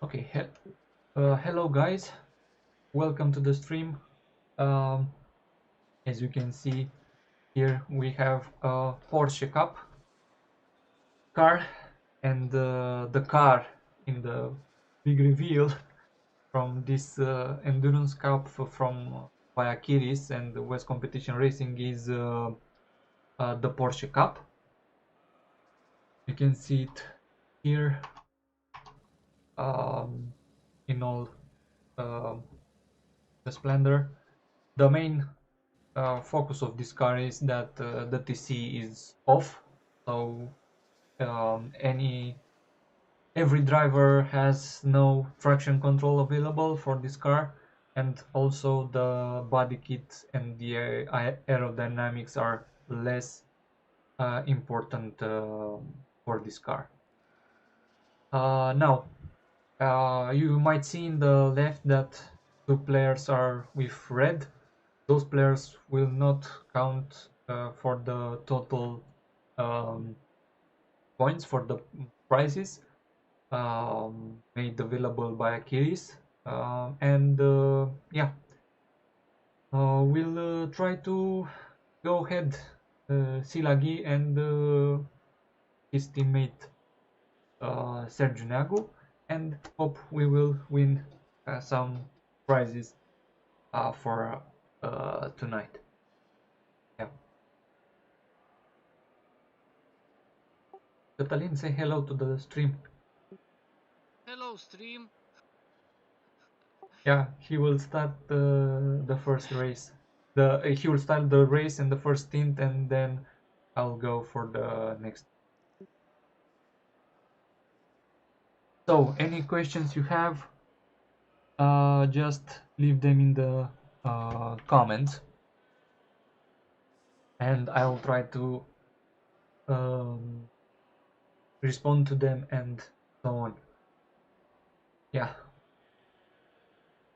Okay, hello guys, welcome to the stream. Um, as you can see here, we have a Porsche Cup car, and the car in the big reveal from this Endurance Cup from by Aqirys and the West Competition Racing is the Porsche Cup. You can see it here in all um the splendor. The main focus of this car is that the TC is off, so every driver has no traction control available for this car, and also the body kit and the aerodynamics are less important for this car. Now, you might see in the left that two players are with red. Those players will not count for the total um, points for the prizes made available by Aqirys. And yeah, we'll try to go ahead, Silagi and his teammate Sergio Nagu, and hope we will win some prizes for tonight. Yeah. Catalin, say hello to the stream. Hello, stream. Yeah, he will start the first race. He will start the race in the first stint, and then I'll go for the next. So, any questions you have, just leave them in the comments, and I'll try to um, respond to them and so on. Yeah,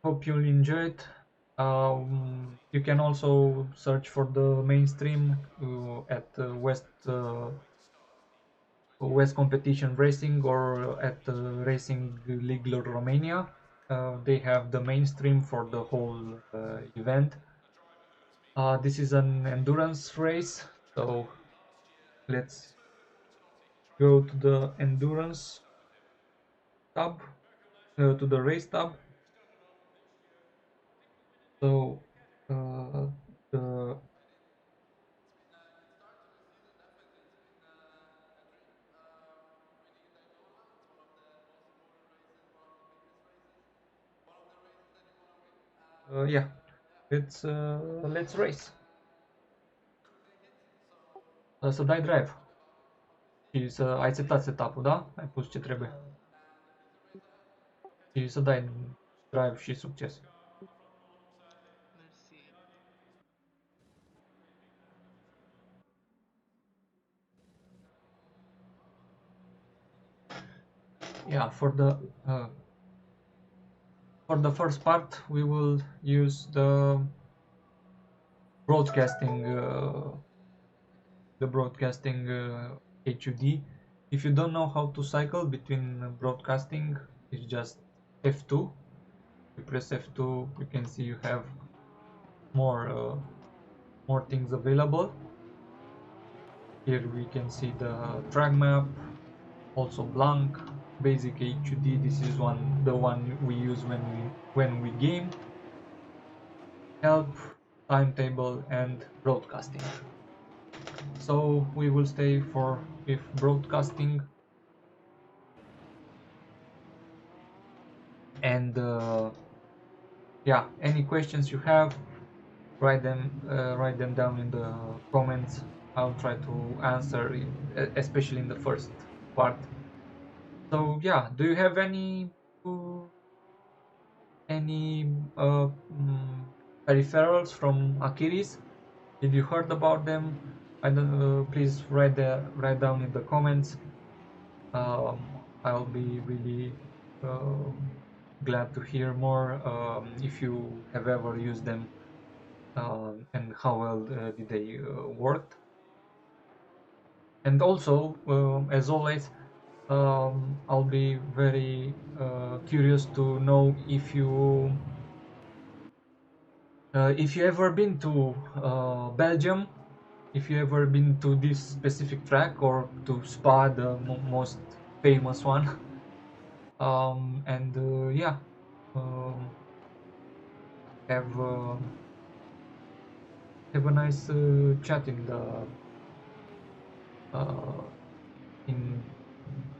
hope you'll enjoy it. You can also search for the mainstream at West Competition Racing or at Racing League Romania. They have the mainstream for the whole event. This is an endurance race, so let's go to the endurance tab, to the race tab. So uh, the yeah, let's race. Să dai drive și ai setat setup-ul, da? Ai pus ce trebuie. Și să dai drive și succes. Merci. Yeah, uh, for the first part, we will use broadcasting, the broadcasting HUD. If you don't know how to cycle between broadcasting, it's just F2. You press F2, you can see you have more more things available. Here we can see the track map, also blank, basic HUD. This is the one we use when we game. Help, timetable, and broadcasting. So we will stay with broadcasting, and yeah, any questions you have, write them down in the comments. I'll try to answer, especially in the first part. So yeah, do you have uh, any peripherals from Aqirys? Did you heard about them? I don't know. Please write down in the comments. Um, I'll be really glad to hear more if you have ever used them, and how well did they work. And also, as always, I'll be very curious to know if you ever been to Belgium, if you ever been to this specific track or to Spa, the most famous one. And yeah, um, have have a nice chat uh, in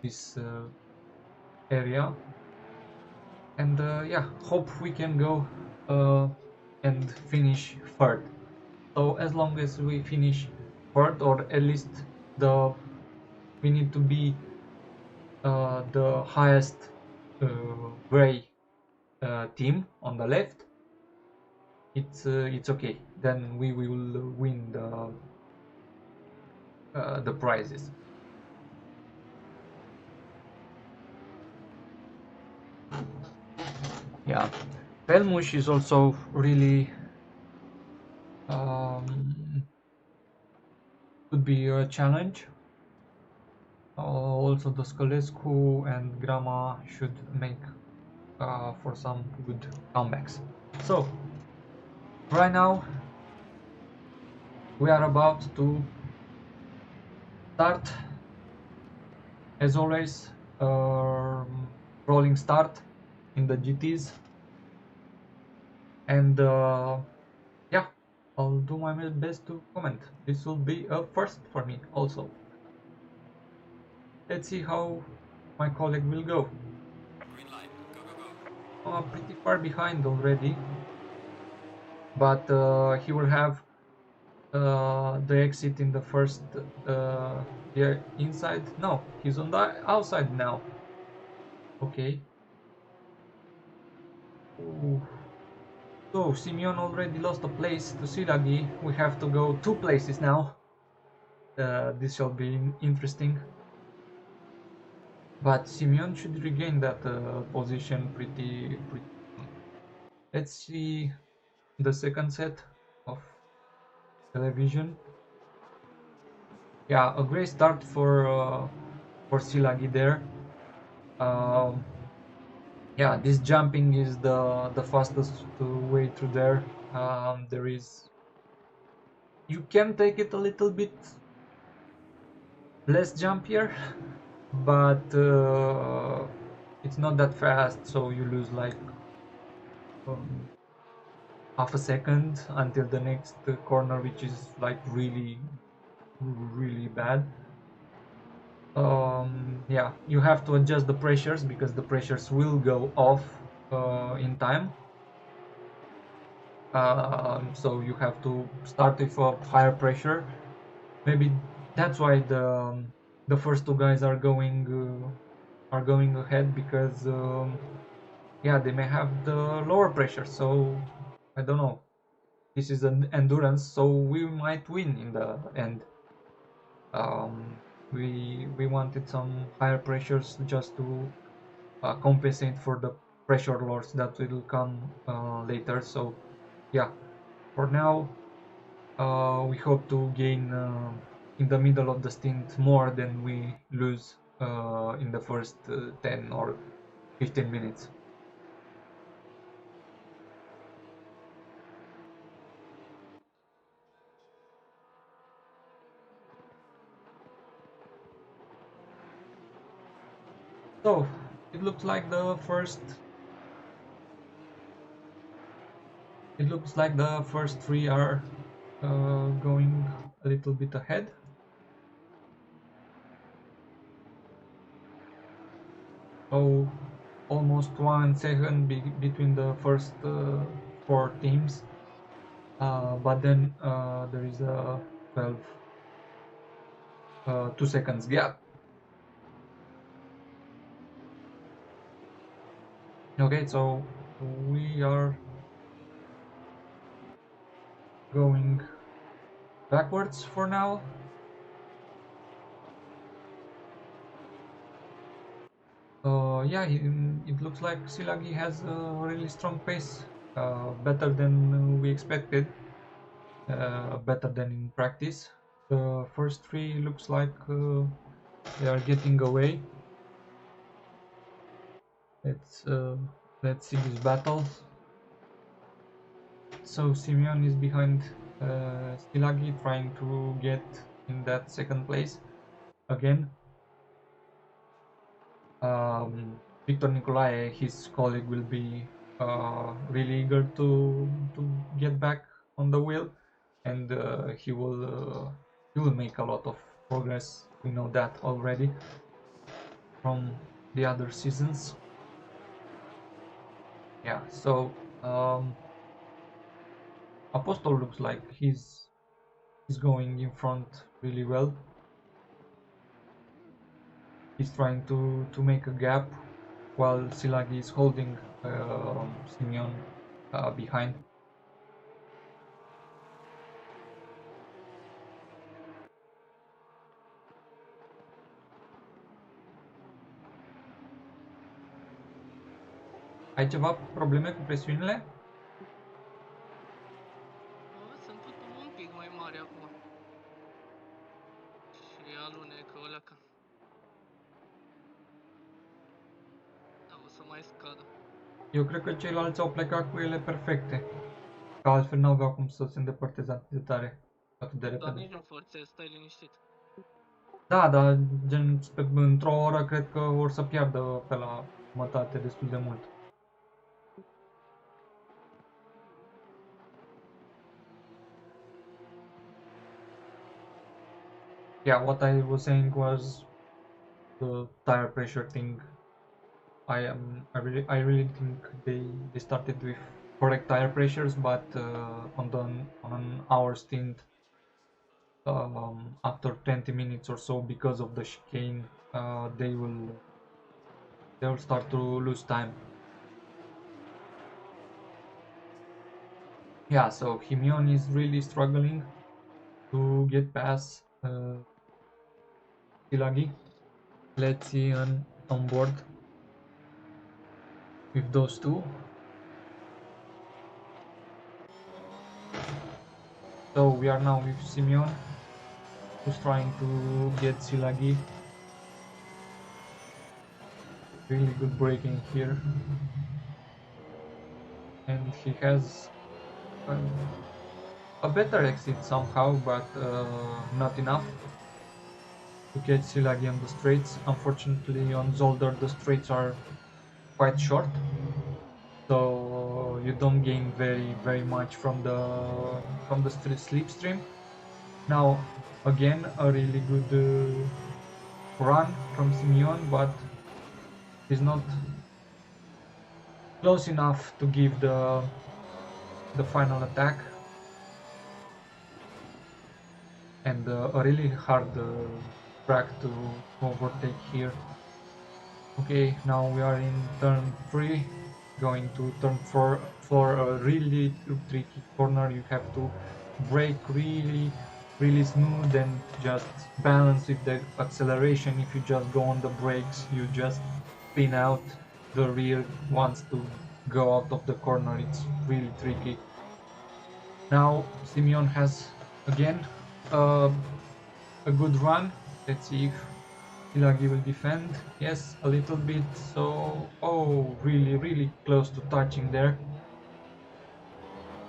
this area, and yeah, hope we can go uh, and finish third. So as long as we finish third, or at least the we need to be the highest gray team on the left. It's okay. Then we will win the prizes. Yeah, Pelmush is also really could be a challenge. Also, the Scolescu and Grama should make for some good comebacks. So, right now we are about to start, as always, rolling start in the GTs, and yeah, I'll do my best to comment. This will be a first for me also. Let's see how my colleague will go. Green light. Go, go, go. Pretty far behind already, but he will have the exit in the first yeah, inside. No, he's on the outside now. Okay. Ooh. So Simeon already lost a place to Silagi. We have to go 2 places now. This shall be interesting. But Simeon should regain that position pretty. Let's see the second set of television. Yeah, a great start for Silagi there. Um, yeah, this jumping is the fastest way through there. There is you can take it a little bit less jump here, but it's not that fast, so you lose like um, half a second until the next corner, which is like really bad. Yeah, you have to adjust the pressures because the pressures will go off in time. So you have to start with a higher pressure. Maybe that's why the first two guys are going ahead, because yeah, they may have the lower pressure. So I don't know. This is an endurance, so we might win in the end. We wanted some higher pressures just to compensate for the pressure loss that will come later. So yeah, for now we hope to gain in the middle of the stint more than we lose in the first 10 or 15 minutes. So it looks like the first three are going a little bit ahead. So almost 1 second between the first four teams, but then there is a 12 2 seconds gap. Okay, so we are going backwards for now. Yeah, it looks like Silagi has a really strong pace, better than we expected, better than in practice. The first three looks like they are getting away. Let's see this battle. So Simeon is behind Stilagi, trying to get in that second place again. Victor Nicolae, his colleague, will be really eager to get back on the wheel, and he will make a lot of progress. We know that already from the other seasons. Yeah, so Apostle looks like he's going in front really well. He's trying to make a gap while Silagi is holding Simeon behind. Ai ceva probleme cu presiunile? Sunt tot un pic mai mare acum. Și alunecă ăla ca. Da, o să mai scadă. Eu cred că ceilalți au plecat cu ele perfecte. Că altfel nu aveau cum să se îndepărteze atât de tare, atât de Dar repede. nici nu forțez, stai liniștit. Da, dar gen într-o oră cred că or să piardă pe la jumătate destul de mult. Yeah, what I was saying was the tire pressure thing. I really think they started with correct tire pressures, but on an hour stint, after 20 minutes or so, because of the chicane, they will start to lose time. Yeah, so Himion is really struggling to get past Tilagi. Let's see on board with those two. So we are now with Simeon, who's trying to get Silagi. Really good braking here, and he has a better exit somehow, but not enough to catch Silagi on the straights. Unfortunately, on Zolder the straights are quite short, so you don't gain very much from the slipstream. Now again, a really good run from Simeon, but he's not close enough to give the final attack, and a really hard track to overtake here. Okay, now we are in turn 3, going to turn 4 for a really tricky corner. You have to brake really smooth and just balance with the acceleration. If you just go on the brakes, you just spin out. The rear wants to go out of the corner. It's really tricky. Now Simeon has again a good run. Let's see if Ilagi will defend. Yes, a little bit. So, oh, really close to touching there.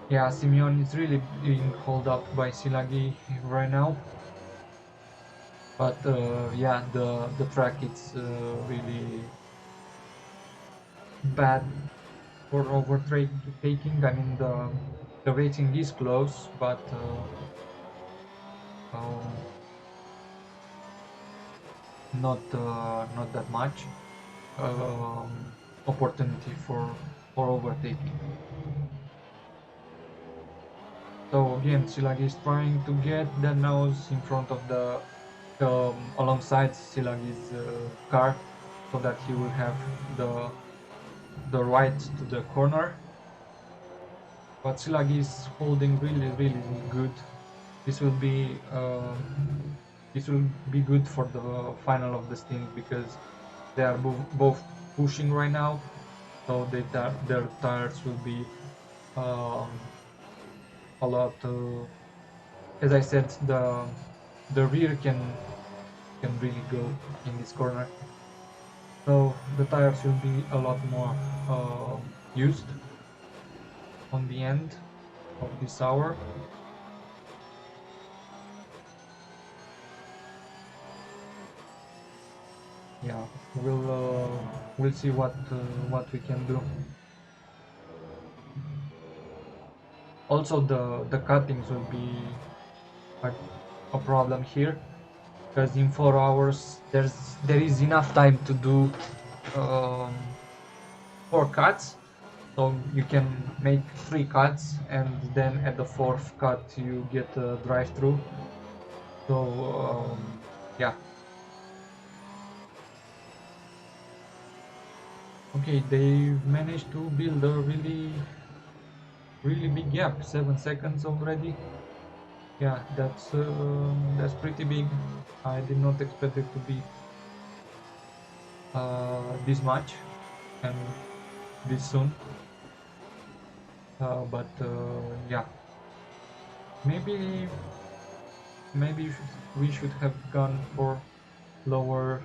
Yeah, Simeon is really being held up by Silagi right now. But yeah, the track it's really bad for overtaking. I mean, the rating is close, but not that much opportunity for overtaking. So again, Silagi is trying to get the nose in front of the alongside Silagi's car, so that he will have the right to the corner. But Silagi is holding really good. This will be good for the final of the stint, because they are both pushing right now, so their tires will be a lot. As I said, the rear can really go in this corner. So the tires will be a lot more used on the end of this hour. Yeah, we'll see what we can do. Also, the cuttings will be a problem here, because in 4 hours there is enough time to do um, 4 cuts, so you can make 3 cuts, and then at the fourth cut you get a drive-through. So yeah. Okay, they managed to build a really big gap. 7 seconds already. Yeah, that's pretty big. I did not expect it to be this much and this soon. But yeah, maybe we should have gone for lower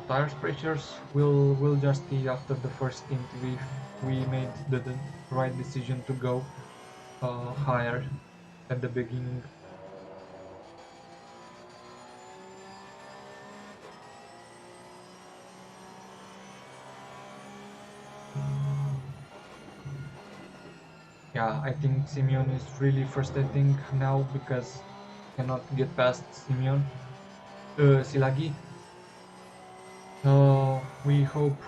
tires pressures. We'll just see after the first stint if we made the right decision to go higher at the beginning. Yeah, I think Simeon is really frustrating now because cannot get past Silagi. We hope.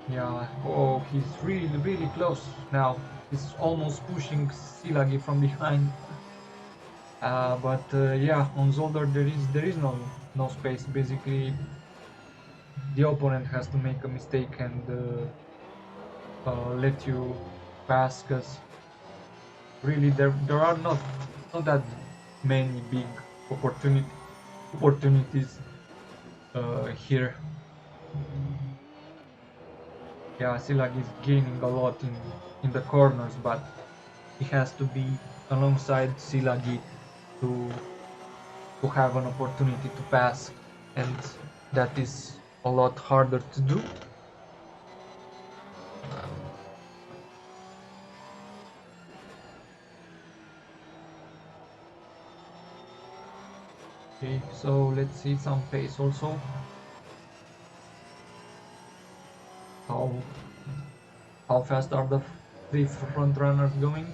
Yeah, oh, he's really close now. He's almost pushing Silagi from behind. But yeah, on Zolder there is no space. Basically, the opponent has to make a mistake and let you pass, because really there are not that many big opportunities here. Yeah, Silag is gaining a lot in the corners, but he has to be alongside Silagi to have an opportunity to pass, and that is a lot harder to do. Okay, so let's see some pace also. How fast are the 3 front runners going?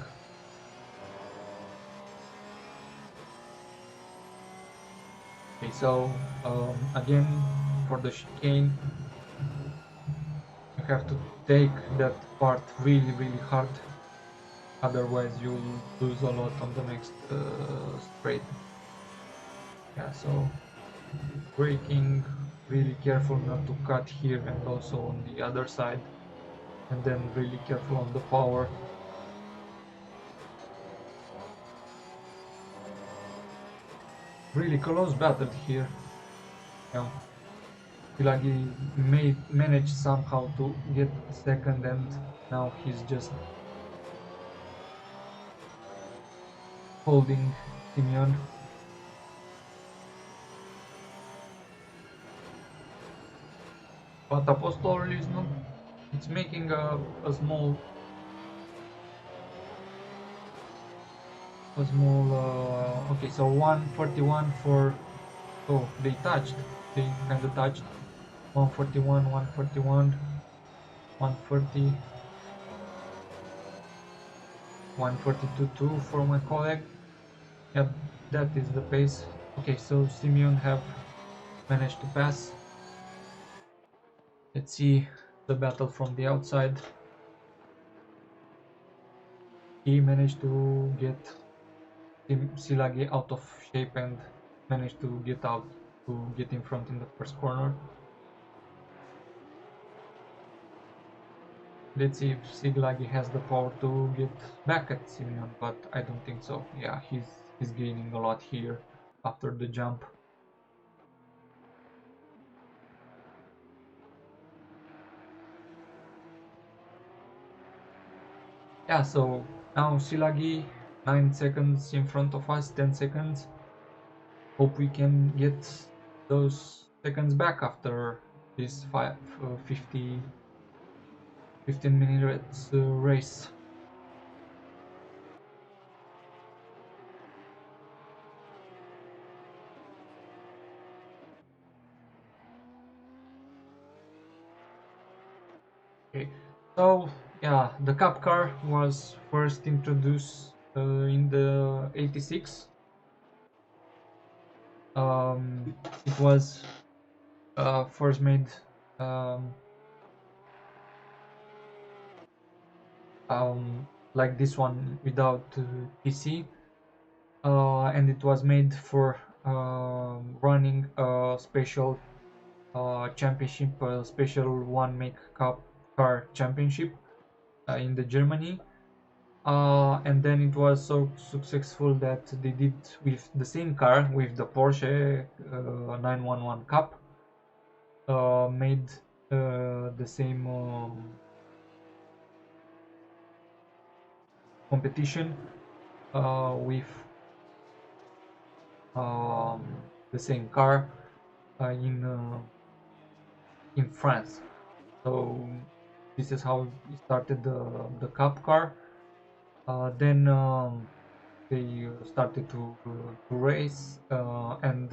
Okay, so again, for the chicane, you have to take that part really hard, otherwise you'll lose a lot on the next straight. Yeah, so braking, really careful not to cut here and also on the other side, and then really careful on the power. Really close battle here. Yeah, Pilagi managed somehow to get second, and now he's just holding Simeon. But Apostol is not. It's making a small okay, so 141 for. Oh, they touched. They kind of touched. 141, 141, 140, 142 for my colleague. Yep, that is the pace. Okay, so Simeon have managed to pass. Let's see the battle from the outside. He managed to get Silagi out of shape and managed to get in front in the first corner. Let's see if Silagi has the power to get back at Simeon, but I don't think so. Yeah, he's gaining a lot here after the jump. Yeah, so now Silagi 9 seconds in front of us, 10 seconds. Hope we can get those seconds back after this 15 minutes race. Okay, so yeah, the Cup car was first introduced in the 86. It was first made um, like this one without PC, and it was made for running a special championship, a special one make cup car championship in the Germany. And then it was so successful that they did with the same car, with the Porsche 911 Cup, made the same competition with um, the same car in France. So this is how it started the Cup car. Then they started to race, and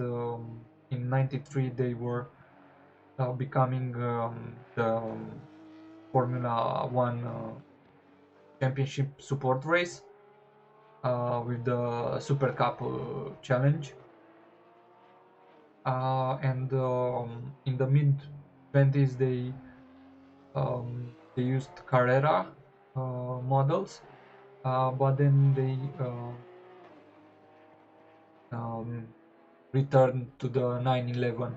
in '93 they were becoming the Formula One championship support race with the Super Cup challenge. And in the mid 20s they used Carrera models, but then they um, returned to the 911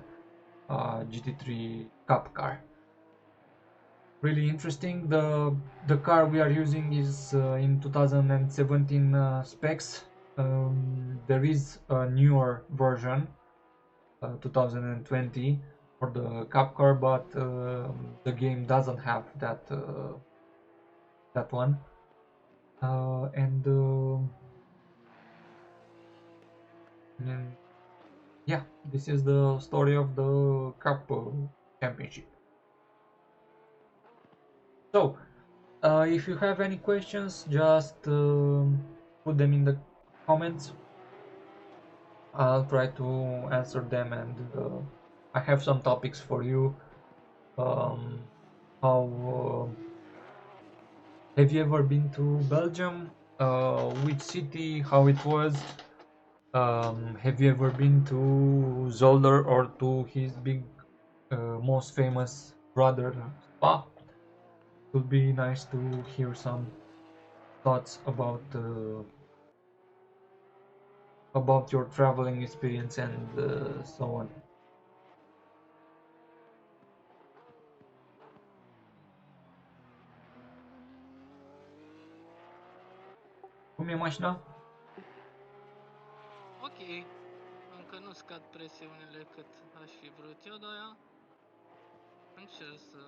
GT3 Cup car. Really interesting. The car we are using is in 2017 specs. There is a newer version, 2020, for the Cup car, but the game doesn't have that one. And yeah, this is the story of the Cup championship. So, if you have any questions, just put them in the comments. I'll try to answer them, and I have some topics for you. Um, how have you ever been to Belgium? Which city? How it was? Have you ever been to Zolder or to his big, most famous brother Spa? It would be nice to hear some thoughts about your traveling experience and so on. Cum e mașina? Ok. Încă nu scad presiunile cât aș fi vrut eu, dar încerc să...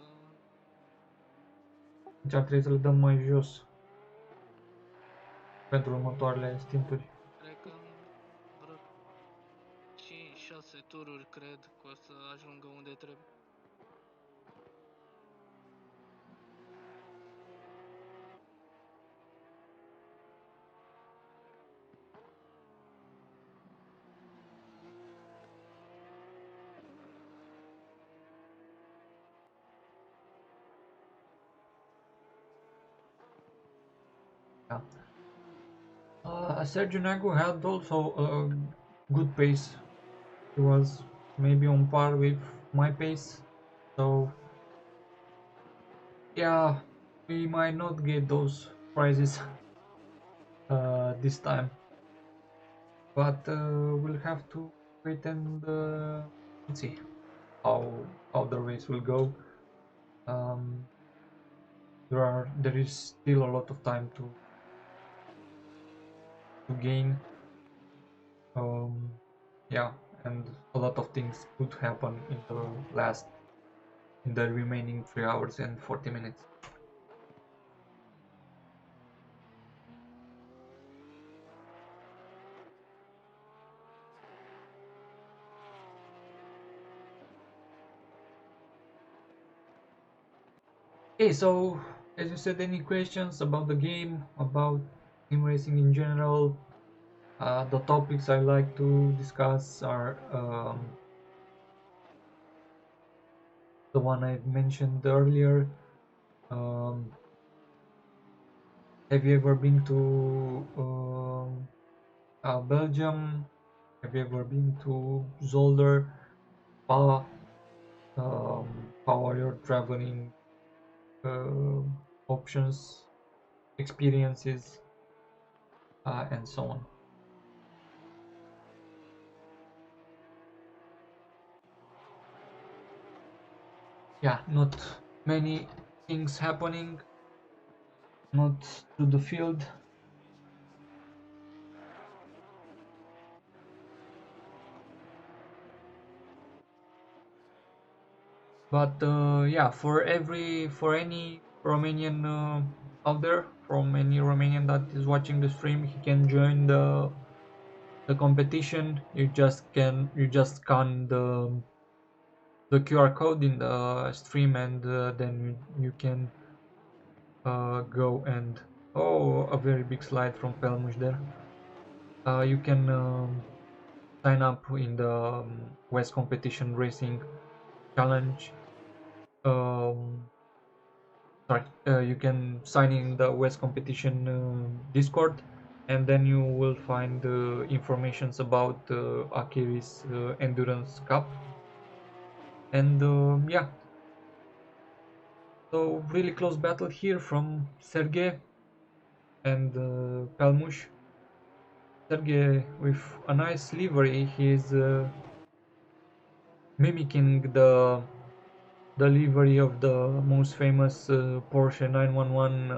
Deci ar trebui să le dăm mai jos pentru următoarele stinturi. Cred că în vreo 5-6 tururi cred că o să ajungă unde trebuie. Yeah. Sergio Nagu had also a good pace. He was maybe on par with my pace. So yeah, we might not get those prizes this time. But we'll have to wait and see how the race will go. There is still a lot of time to gain. Yeah, and a lot of things could happen in the remaining 3 hours and 40 minutes. Okay, so as you said, any questions about the game, about sim racing in general? The topics I like to discuss are the one I mentioned earlier. Um, have you ever been to Belgium? Have you ever been to Zolder? Spa? How are your traveling uh, options, experiences, and so on? Yeah, not many things happening, not to the field. But yeah, for any Romanian out there, from any Romanian that is watching the stream, he can join the competition. You just scan the QR code in the stream, and then you can go and a very big slide from Pelmush there. You can sign up in the West Competition Racing Challenge. Um, Sorry, you can sign in the West Competition Discord, and then you will find informations about Aqirys Endurance Cup. And yeah, so really close battle here from Sergey and Pelmush. Sergey with a nice livery. He's mimicking the livery of the most famous Porsche 911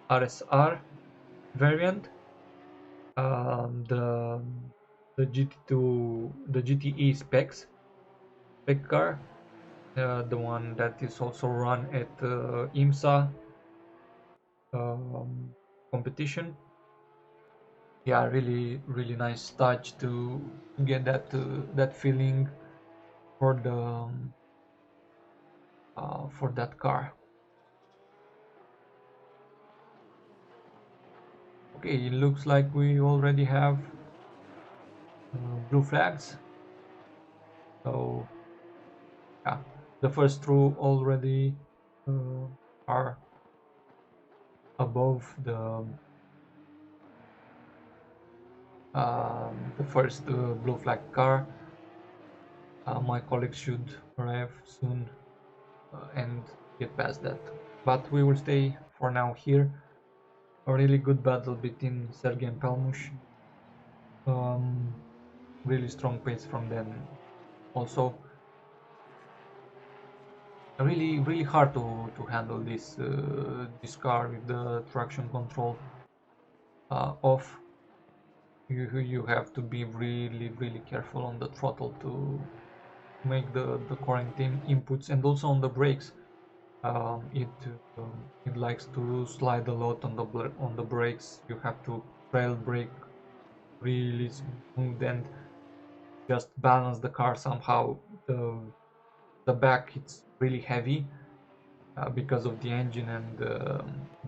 RSR variant. The GTE spec car, the one that is also run at IMSA um, competition. Yeah, really nice touch to get that feeling for the for that car. Okay, it looks like we already have blue flags. So yeah, the first two already are above the first blue flag car. My colleagues should arrive soon and get past that. But we will stay for now here. A really good battle between Sergey and Palmush. Um, really strong pace from them. Also, really hard to handle this car with the traction control off. You have to be really careful on the throttle to make the quarantine inputs, and also on the brakes. It it likes to slide a lot on the brakes. You have to trail brake really smooth and just balance the car somehow. The back it's really heavy because of the engine and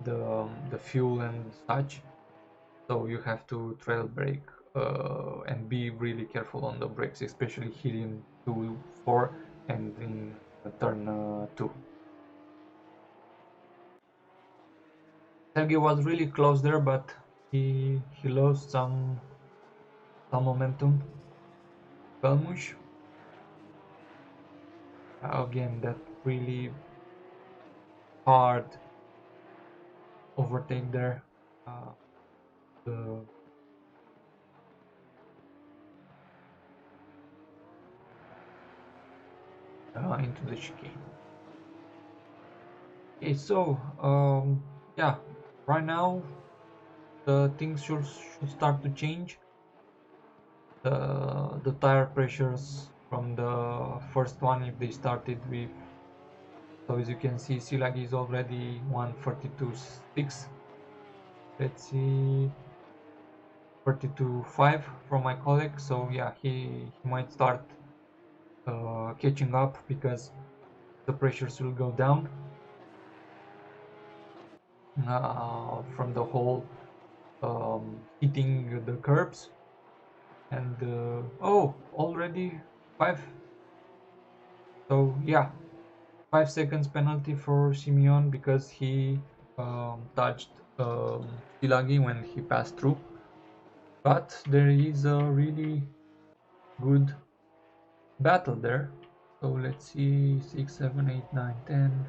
the fuel and such. So you have to trail brake and be really careful on the brakes, especially here in 2-4 and in turn 2. Sergey was really close there, but he lost some momentum. Belmush again, that really hard overtake there. The Into the chicane. Okay, so yeah, right now the things should start to change. The tire pressures from the first one, if they started with, so as you can see, Silag is already 142.6. Let's see, 42.5 from my colleague. So yeah, he might start catching up because the pressures will go down. from the hole, hitting the curbs. And oh, already 5. So yeah, 5 seconds penalty for Simeon because he touched Silagi when he passed through. But there is a really good battle there. So let's see, 6, 7, 8, 9, 10.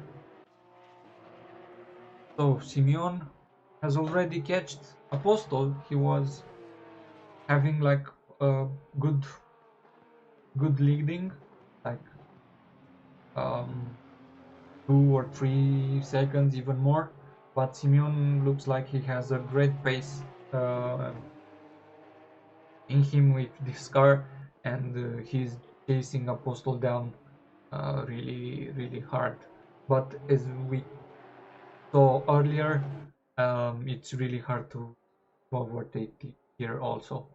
So Simeon has already catched Apostle. He was having like a good leading, like um, 2 or 3 seconds, even more. But Simeon looks like he has a great pace in him with this car, and he's chasing Apostle down really hard. But as we saw earlier, it's really hard to overtake here also.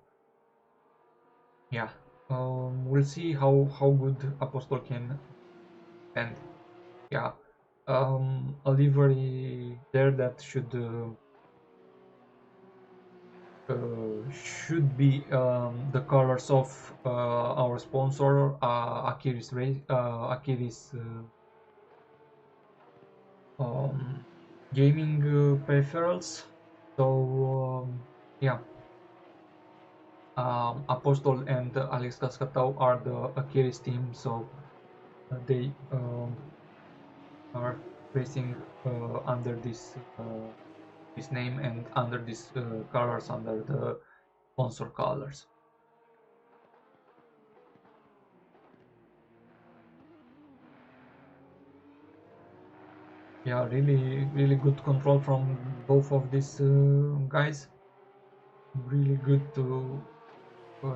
Yeah, we'll see how good Apostle can end. Yeah, a livery there that should be the colors of our sponsor, Aqirys gaming peripherals. So yeah, Apostol and Alex Cascatao are the Aqirys team, so they are racing under this name and under these colors, under the sponsor colors. Yeah, really good control from both of these guys. Really good to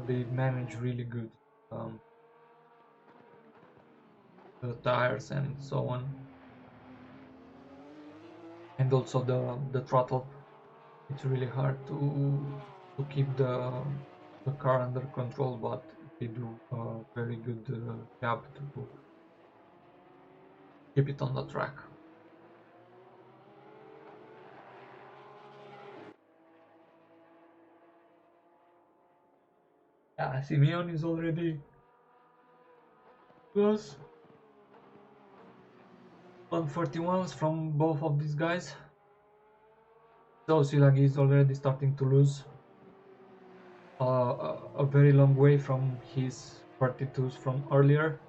they manage really good um, the tires and so on, and also the throttle. It's really hard to keep the car under control, but they do a very good job to keep it on the track. Yeah, Simeon is already close. 141s from both of these guys. So Silagi is already starting to lose a very long way from his 42s from earlier.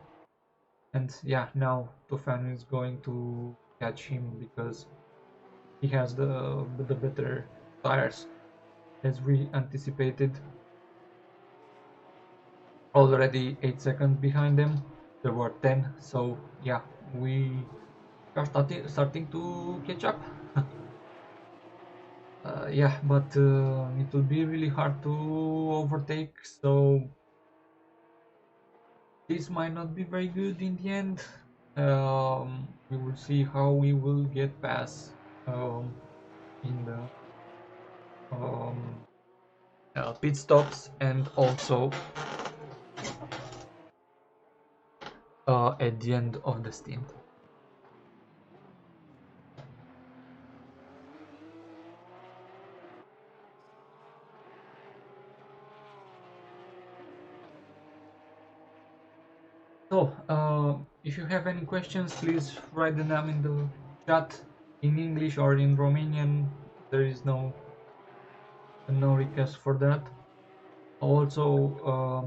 And yeah, now Tufan is going to catch him because he has the better tires, as we anticipated. Already 8 seconds behind them. There were 10, so yeah, we are starting to catch up. Yeah, but it will be really hard to overtake, so this might not be very good in the end. We will see how we will get past in the um, pit stops, and also at the end of the stint. So, if you have any questions, please write them down in the chat in English or in Romanian. There is no request for that. Also,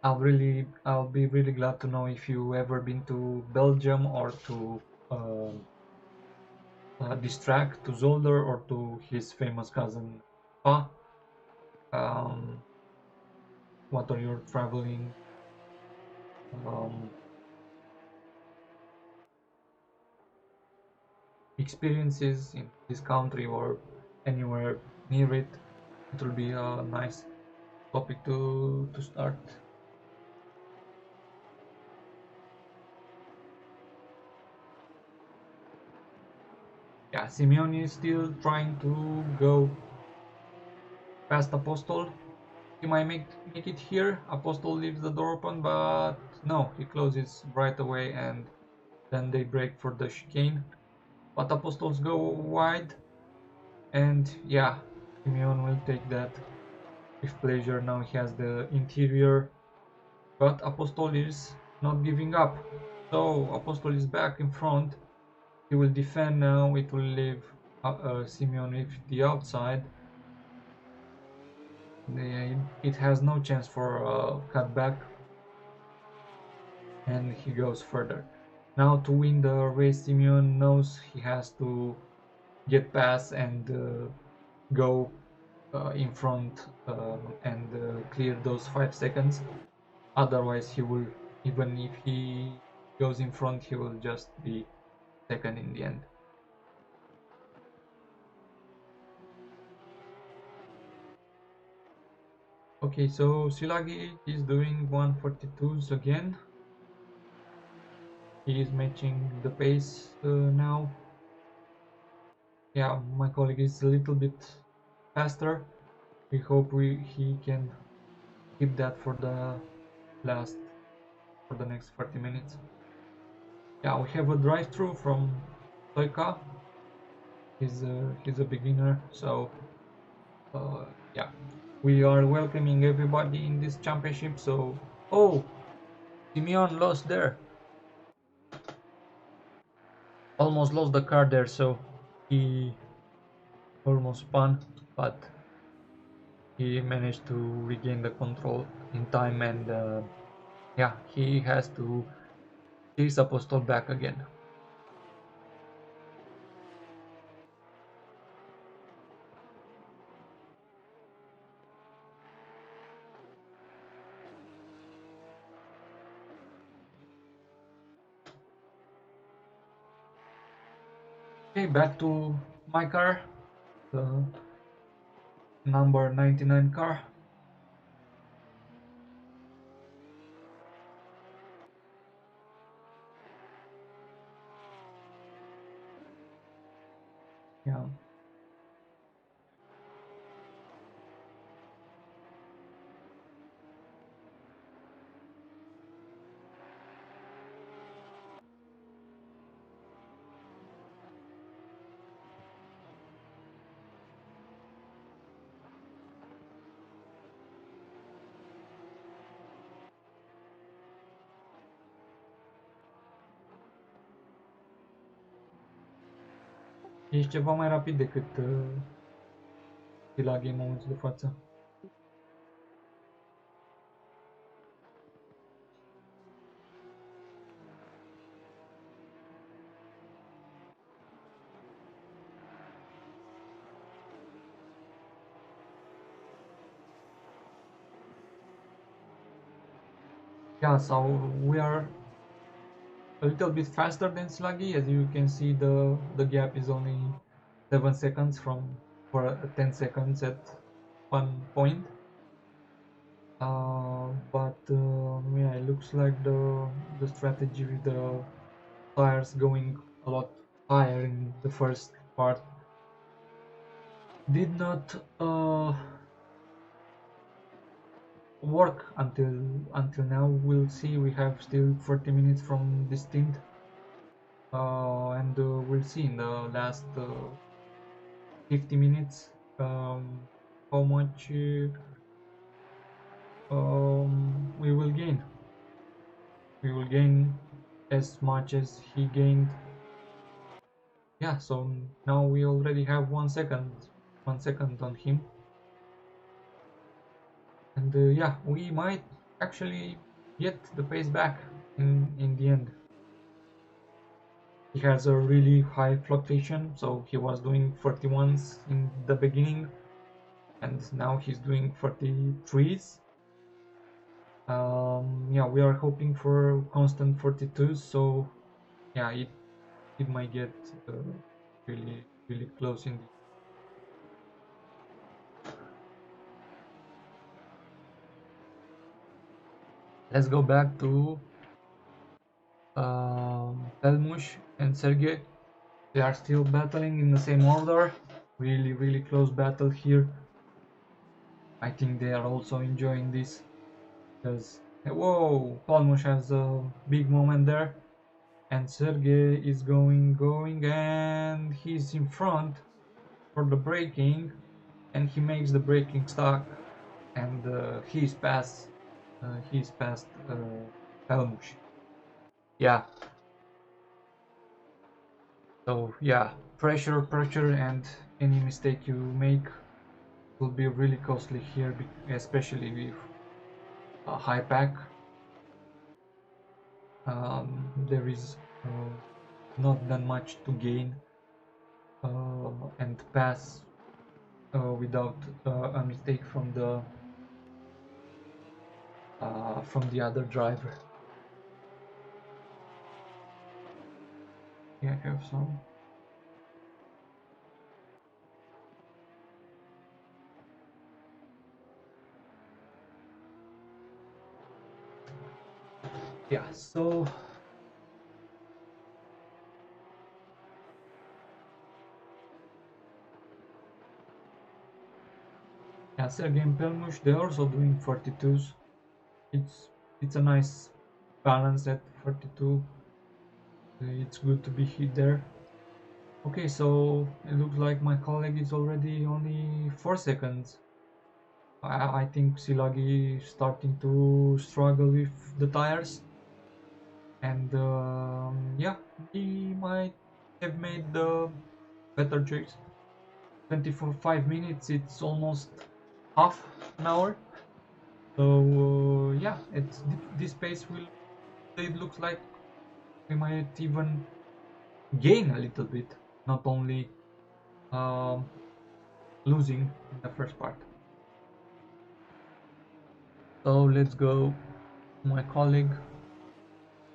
I'll be really glad to know if you ever been to Belgium or to this track, to Zolder or to his famous cousin Pa. What are your traveling um, experiences in this country or anywhere near it? It will be a nice topic to start. Yeah, Simeone is still trying to go past Apostle. He might make it here. Apostle leaves the door open, but no, he closes right away, and then they break for the chicane. But Apostles go wide. and yeah, Simeon will take that with pleasure. Now he has the interior, but Apostol is not giving up. So Apostol is back in front. He will defend now. It will leave Simeon with the outside. It has no chance for a cutback, and he goes further. Now to win the race, Simeon knows he has to get past and go in front and clear those 5 seconds. Otherwise, he will, even if he goes in front, he will just be second in the end. Okay, so Silagi is doing 142s again. He is matching the pace now. Yeah, my colleague is a little bit faster. We hope he can keep that for the next 30 minutes. Yeah, we have a drive-through from Toyka. He's a beginner, so yeah, we are welcoming everybody in this championship. So oh, Simeon lost there, almost lost the car there, so he almost spun, but he managed to regain the control in time, and yeah, he has to chase Apostol back again. Okay, back to my car, the number 99 car. Yeah. Ești ceva mai rapid decât Silagi în momentul de față. Yeah, so we are a little bit faster than Sluggy. As you can see, the gap is only 7 seconds for 10 seconds at one point. But yeah, it looks like the strategy with the tires going a lot higher in the first part did not work until now. We'll see. We have still 40 minutes from this stint, and we'll see in the last 50 minutes how much we will gain. We will gain as much as he gained. Yeah, so now we already have 1 second on him, and yeah, we might actually get the pace back in the end. He has a really high fluctuation, so he was doing 41s in the beginning, and now he's doing 43s. Yeah, we are hoping for constant 42s, so yeah, it might get really close in the Let's go back to Pelmush and Sergey. They are still battling in the same order. Really close battle here. I think they are also enjoying this because whoa, Pelmush has a big moment there, and Sergey is going, and he's in front. for the braking, and he makes the braking stuck, and he's past Helmush. Yeah. So yeah, pressure, and any mistake you make will be really costly here, especially with a high pack. There is not that much to gain and pass without a mistake from the other driver. Yeah, I have some. Yeah, so yeah, Sergey and Pelmush, they're also doing 42s. It's a nice balance at 42. It's good to be hit there. Okay, so it looks like my colleague is already only 4 seconds. I think Silagi is starting to struggle with the tires, and yeah, he might have made the better choice. 25 minutes, it's almost half an hour. So yeah, this pace will. It looks like we might even gain a little bit, not only um, losing in the first part. So let's go, my colleague,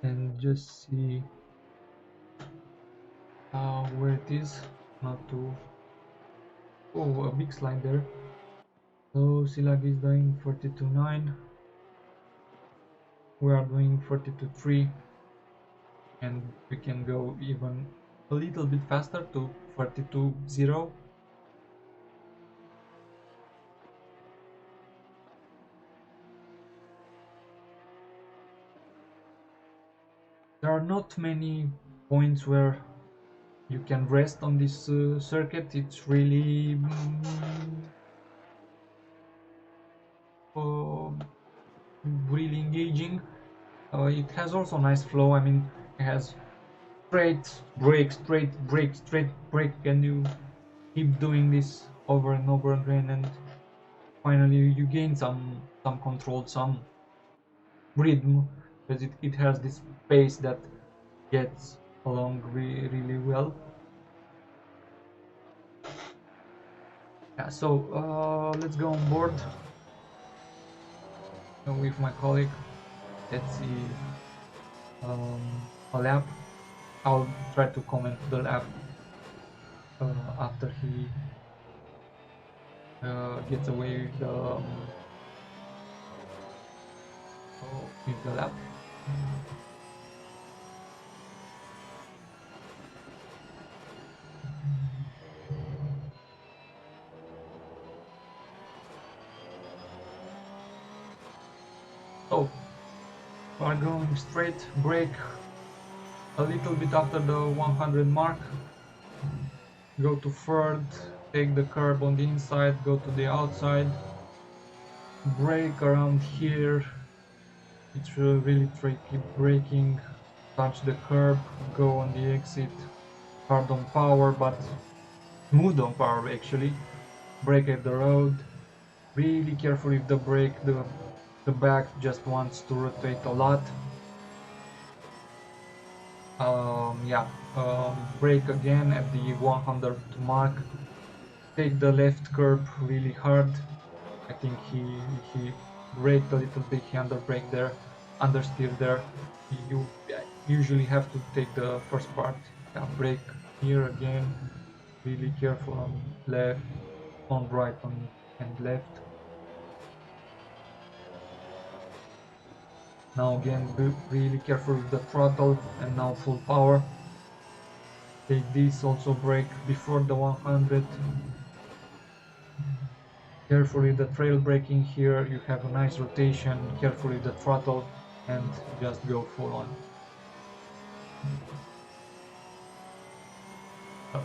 and just see where it is. Not to. Oh, a big slide there. So Silag is doing 42.9. We are doing 42.3, and we can go even a little bit faster to 42.0. There are not many points where you can rest on this circuit. It's really uh, really engaging. It has also nice flow. I mean, it has straight break, straight break, straight break, and you keep doing this over and over again, and finally you gain some control, some rhythm, because it has this pace that gets along really well. Yeah, so let's go on board with my colleague. Let's see a lap. I'll try to comment the lap after he gets away with the lap. So we're going straight, brake a little bit after the 100 mark, go to third, take the curb on the inside, go to the outside, brake around here. It's really tricky braking, touch the curb, go on the exit, hard on power but smooth on power actually, brake at the road, really careful with the brake, the back just wants to rotate a lot. Yeah, brake again at the 100 mark, take the left curb really hard. I think he braked a little bit, he underbraked there, understeered there. You usually have to take the first part. Yeah, brake here again, really careful on left, on right, and left. Now again, be really careful with the throttle, and now full power. Take this, also brake before the 100. Carefully the trail braking here, you have a nice rotation, carefully the throttle, and just go full on. So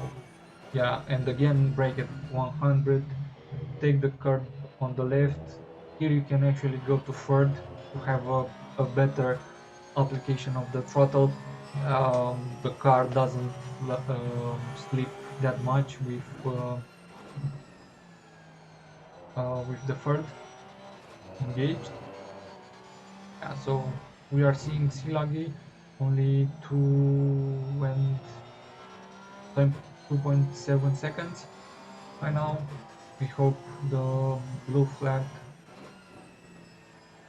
Yeah, and again brake at 100, take the curb on the left. Here you can actually go to third to have a better application of the throttle. The car doesn't slip that much with the third engaged. Yeah, so we are seeing Silagi only 2.7 seconds by now. We hope the blue flag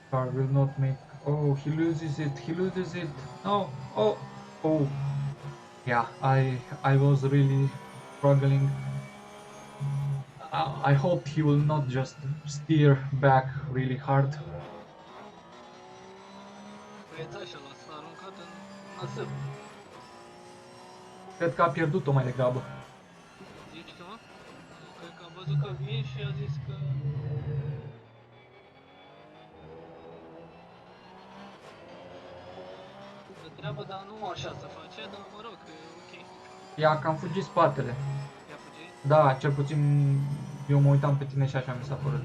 car will not make. Oh, he loses it. He loses it. No. Oh. Oh. Yeah. I was really struggling. I hope he will not just steer back really hard. Băieța așa l-a aruncat în nasip. Cred că a pierdut-o mai degrabă. Zici că, mă? Cred că a văzut că vin și a zis că... de treabă, dar nu așa se face, dar mă rog, e ok. Ia că am fugit spatele. I-a fugit? Da, cel puțin eu mă uitam pe tine și așa mi s-a părut.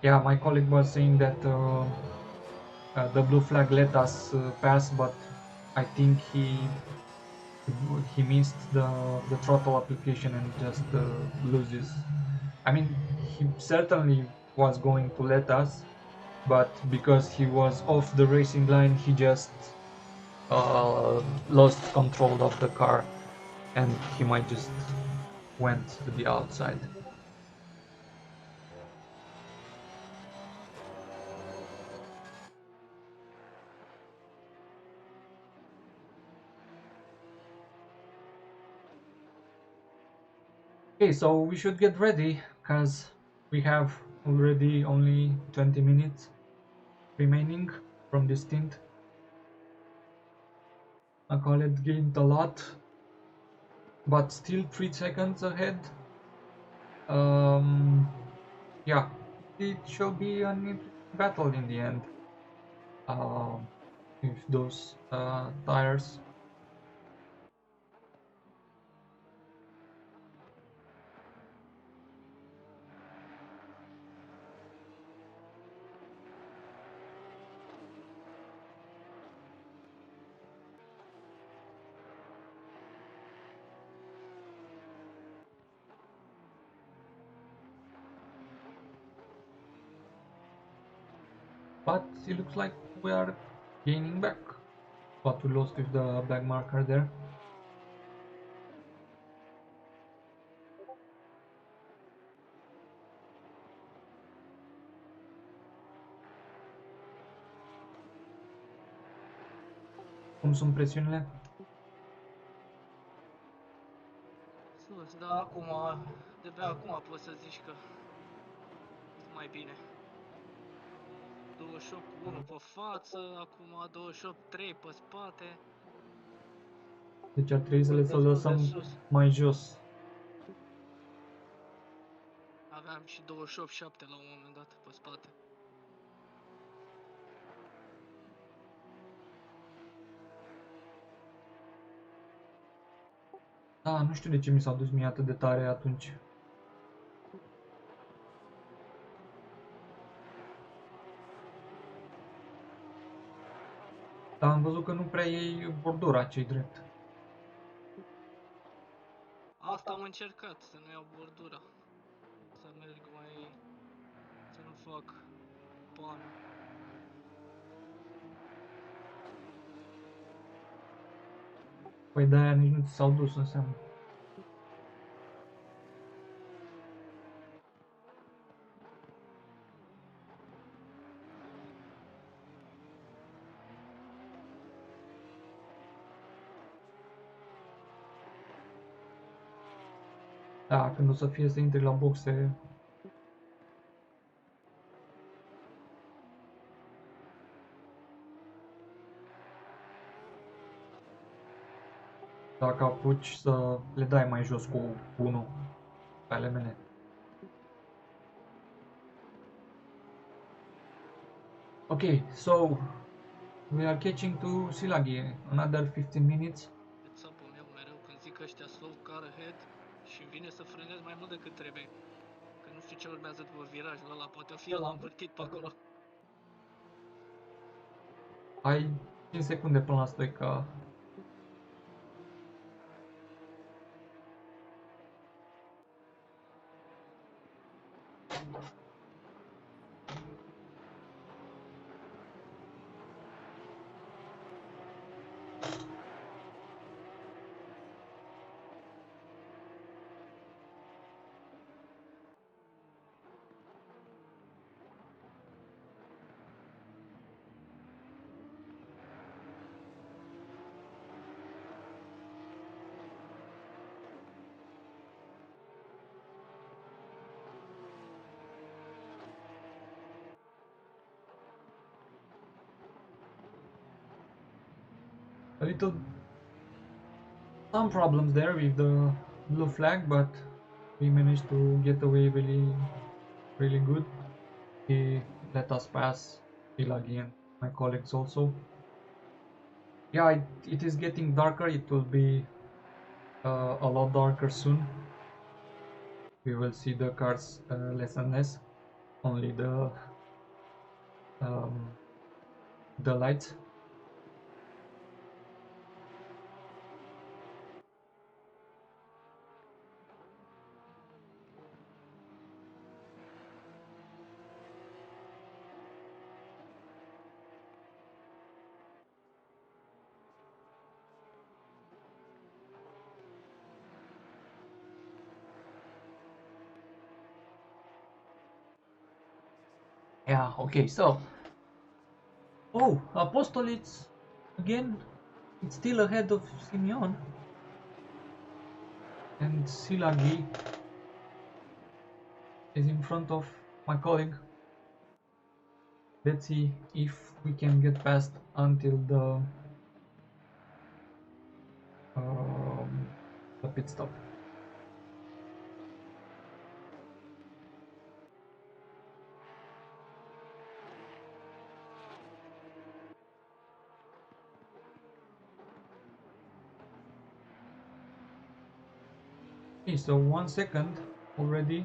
Yeah, my colleague was saying that the blue flag let us pass, but I think he missed the throttle application and just loses. I mean, he certainly was going to let us, but because he was off the racing line, he just lost control of the car, and he might just went to the outside. Okay, so we should get ready because we have already only 20 minutes remaining from this stint. I call it gained a lot, but still 3 seconds ahead. Yeah, it shall be a battle in the end with those tires. But it looks like we are gaining back what we lost with the black marker there. Cum sunt presiunile? Sus, dar acum, de-abia acum poți să zici că mai bine. 28 1 pe față, acum 28 3 pe spate. Deci ar trebui să le lăsăm mai jos. Aveam și 28 7 la un moment dat pe spate. Da, nu știu de ce mi s-au dus mie atât de tare atunci. Dar am văzut că nu prea iei bordura cei drept. Asta am încercat, să nu iau bordura. Să merg mai... să nu fac pană. Păi de-aia nici nu ți s-au dus înseamnă. Da, când o să fie să intri la boxe. Dacă apuci să le dai mai jos cu 1 pe ale mele. Okay, so we are catching to Silagi, another 15 minutes. Îți apun că ăștia slow car ahead și vine să frânezi mai mult decât trebuie. Că nu știu ce urmează după virajul ăla, poate o fi ăla învârtit pe acolo. Ai 5 secunde până la stoica. A little some problems there with the blue flag, but we managed to get away really good. He let us pass Ilagi and my colleagues also. Yeah, it is getting darker. It will be a lot darker soon. We will see the cars less and less. Only the lights. Yeah, okay, so Apostol, it's still ahead of Simeon, and Silagi is in front of my colleague. Let's see if we can get past until the pit stop. Okay, so 1 second already.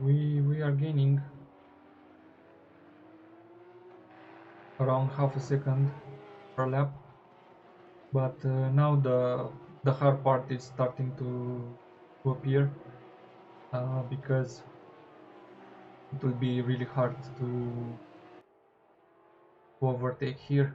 We are gaining around half a second per lap, but now the hard part is starting to appear because it will be really hard to overtake here.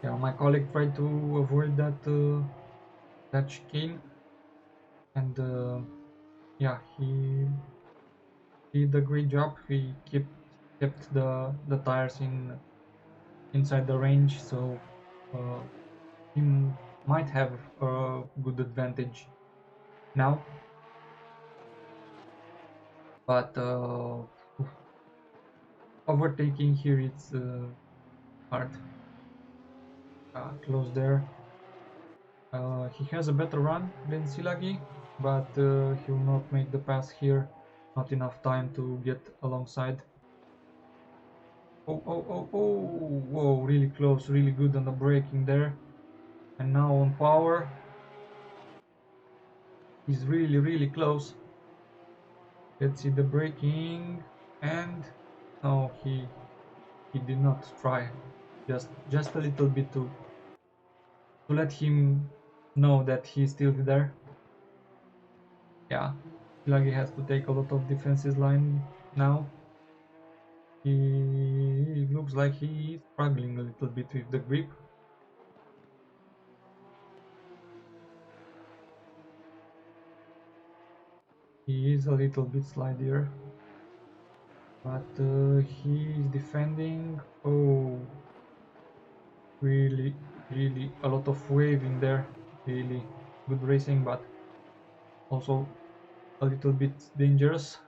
Yeah, my colleague tried to avoid that chicane, and yeah, he did a great job. He kept the tires inside the range, so he might have a good advantage now. But overtaking here it's hard. Close there. He has a better run than Silagi, but he will not make the pass here. Not enough time to get alongside. Whoa, really close, really good on the braking there. And now on power. He's really close. Let's see the braking, and no, he did not try. Just a little bit to let him know that he's still there. Yeah, Ilagi has to take a lot of defenses line now. He looks like he is struggling a little bit with the grip. He is a little bit slidier. but he's defending. Oh, really, really a lot of wave in there. Really good racing, but also a little bit dangerous.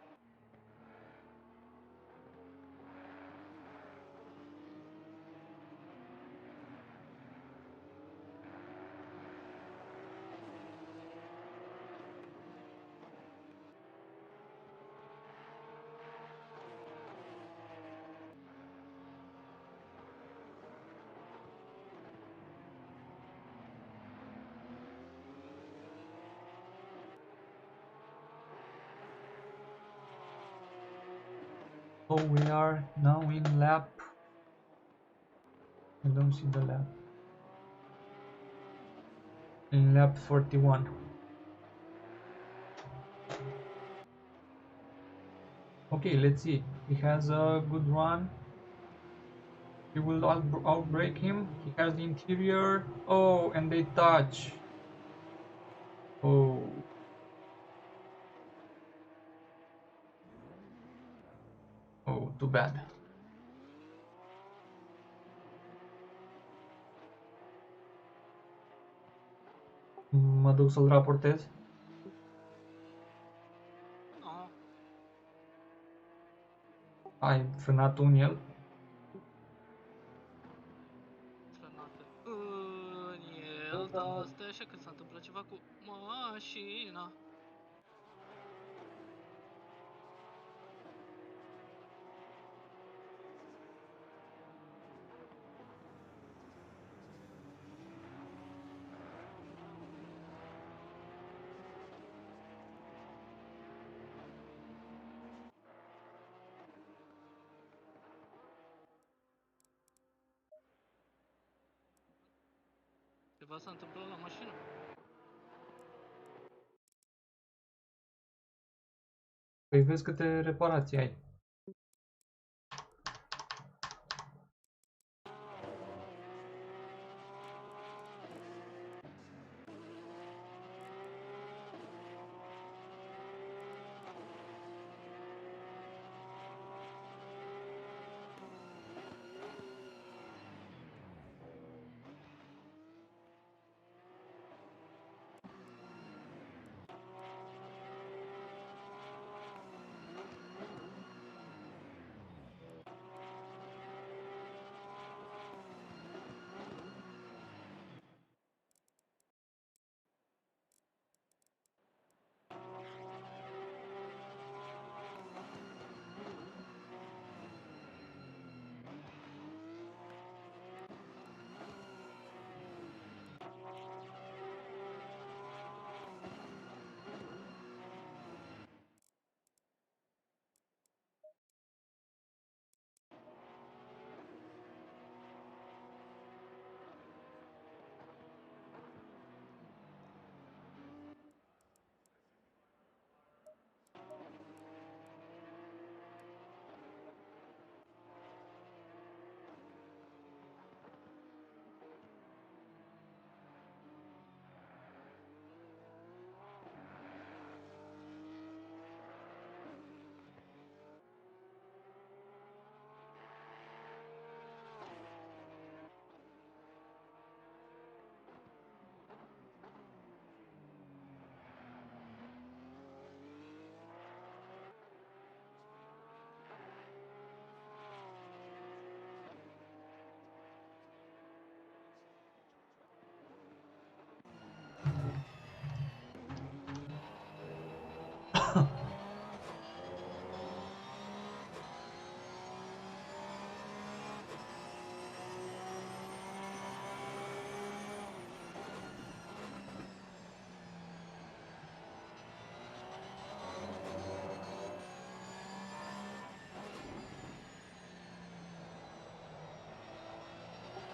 So we are now in lap. I don't see the lap. In lap 41. Okay, let's see. He has a good run. He will outbreak him. He has the interior. Oh, and they touch. Oh. Oh, too bad. Mă duc să-l raportez. Ai frânat un el? Frânat în el, dar stai așa că s-a întâmplat ceva cu mașina. Ceva s-a întâmplat la mașină? Păi vezi câte reparații ai.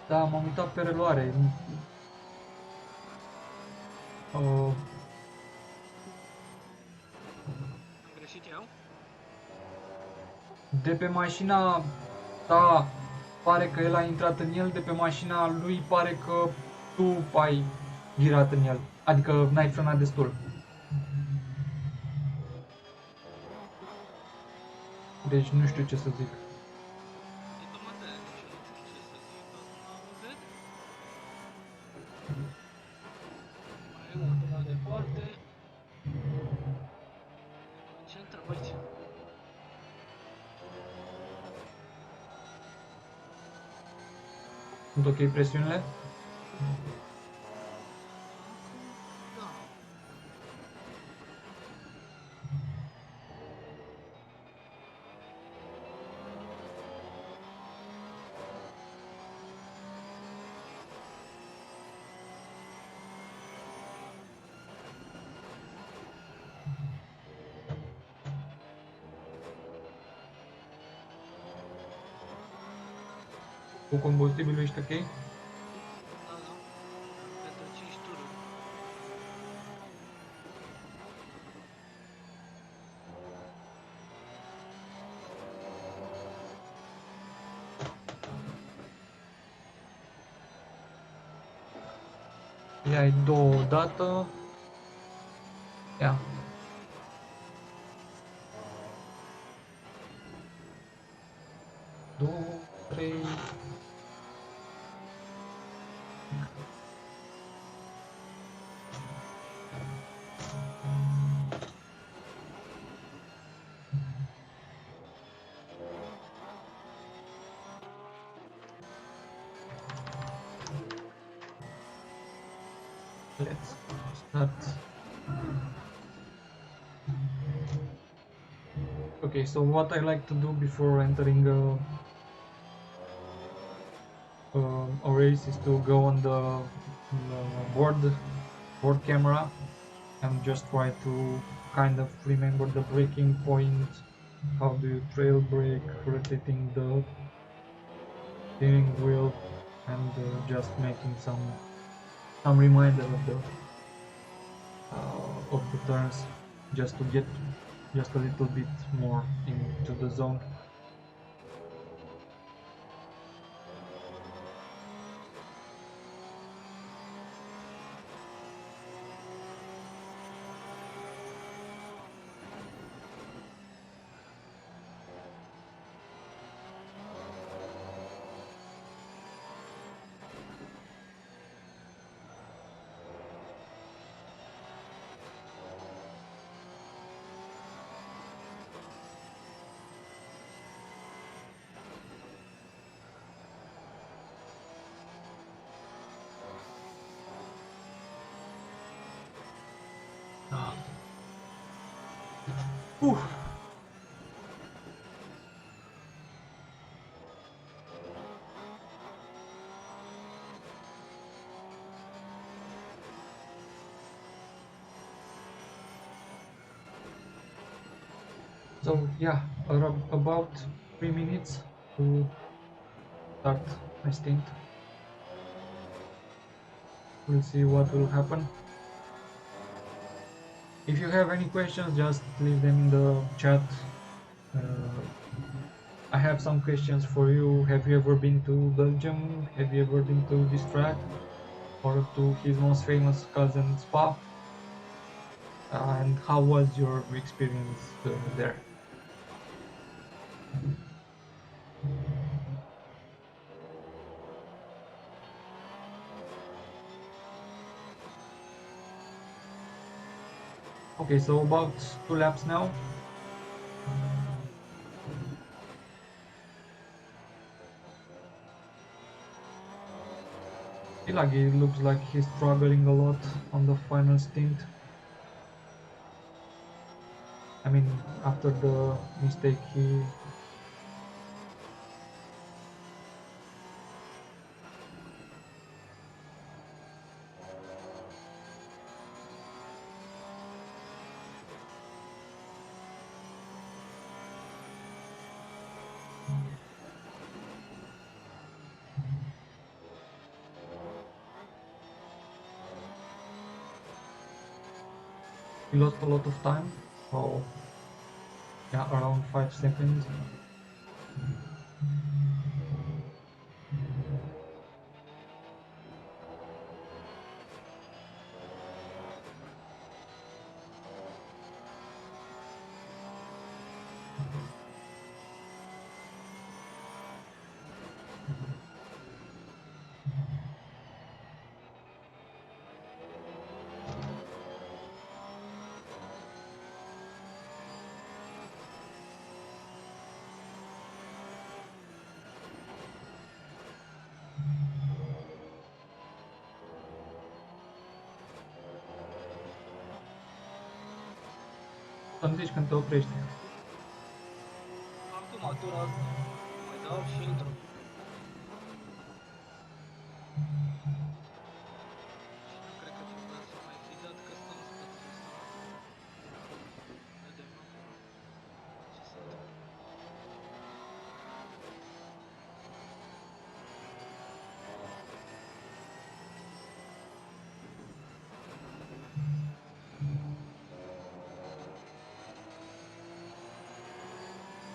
Da, m-am uitat pe reluare. Am greșit eu? De pe mașina ta pare că el a intrat în el, de pe mașina lui pare că tu ai virat în el. Adică n-ai frânat destul. Deci nu știu ce să zic. E cam asta, nici eu nu știu ce să zic. Acum văd. Mai e unul la departe. Concentră, băieți. Sunt ok presiunile? Acum, da. Cu combustibilul ești ok? Da, da. Pentru 5 tururi. Ia-i două odată. Ia. Două, trei. Let's start. Okay, so what I like to do before entering a race is to go on the board camera and just try to kind of remember the braking point, how do you trail brake, rotating the steering wheel, and just making some reminder of the turns, just to get just a little bit more into the zone. Whew. So yeah, about 3 minutes to start my stint. We'll see what will happen. If you have any questions, just leave them in the chat. I have some questions for you. Have you ever been to Belgium? Have you ever been to this track? Or to his most famous cousin Spa? And how was your experience there? Okay, so about 2 laps now. Ilagi looks like he's struggling a lot on the final stint. I mean, after the mistake he lost a lot of time. So yeah, around 5 seconds. Îmi zici când te oprești. Acum, tura asta. Mai dau și intru. Și nu cred că trebuia să mai fi dat că stau în spatele ăsta. Vedem acum ce se întâmplă.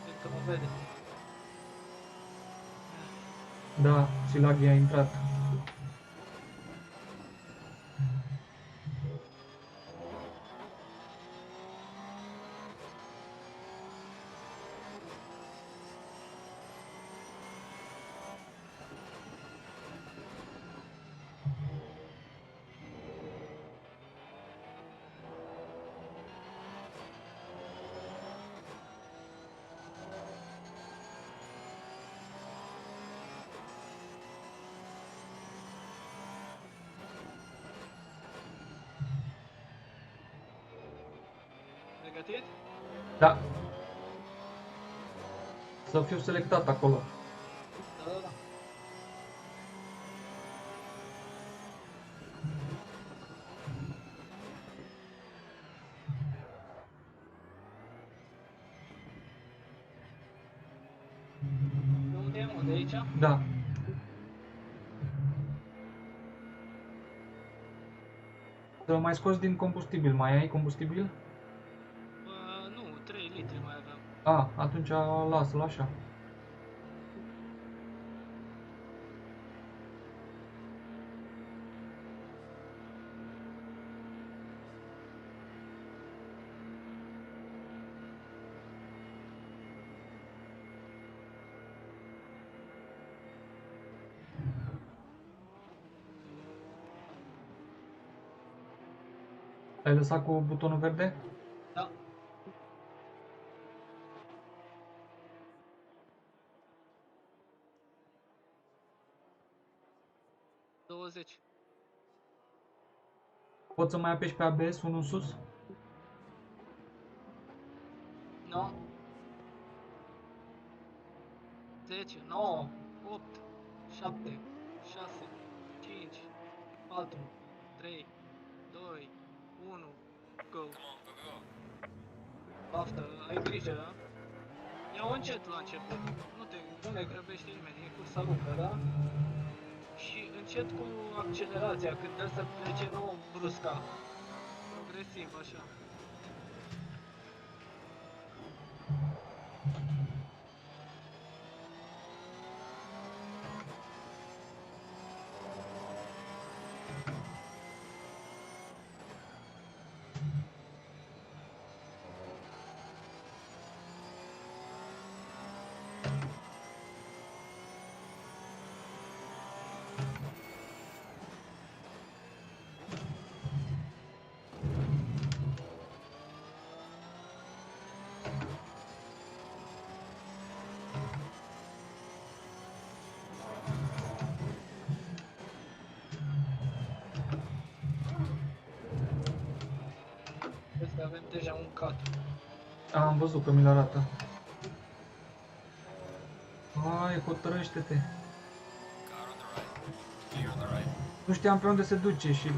Cred că mă vede. Da, și Laghi a intrat. Pregătit? Da. Să fiu selectat acolo. Da, da, da. De unde e, mă? De aici? Da. Să mai scoți din combustibil. Mai ai combustibil? Nu, 3 litri mai aveam. A, atunci lasă-l așa. Ai lăsat cu butonul verde? Da. Douăzeci. Poți să mai apeși pe ABS unul în sus? No. 10, 9, 8, 7, 6, 5, 4, 3, 2, 1, go. Come on, go, go, go. Baftă, ai grijă, da? Ia-o încet la început. Nu ne grăbește nimeni, e cursa lungă, da? Și încet cu accelerația, când trebuie să plece, nu brusca. Progresiv, așa. Vezi că avem deja un cut. Am văzut că mi-l arată. Hai, hotărăște-te. Car on the right. Clear on the right. Nu știam pe unde se duce și...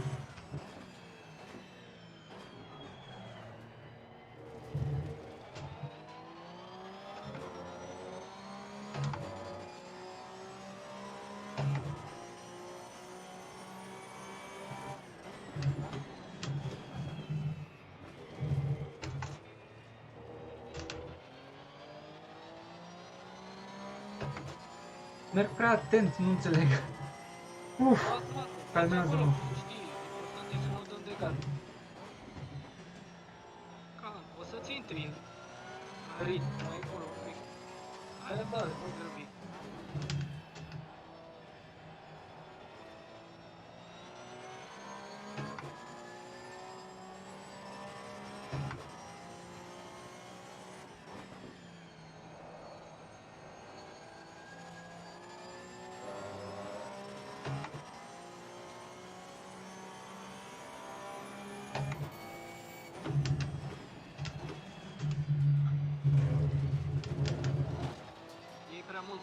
Merg prea atent, nu înțeleg. Uf, Lasă-mă, calmează-mă. acolo, știi, important e să nu dăm de gard. Calm, o să-ți intri în ritm, mai acolo un pic. Hai răbdare, nu grăbi.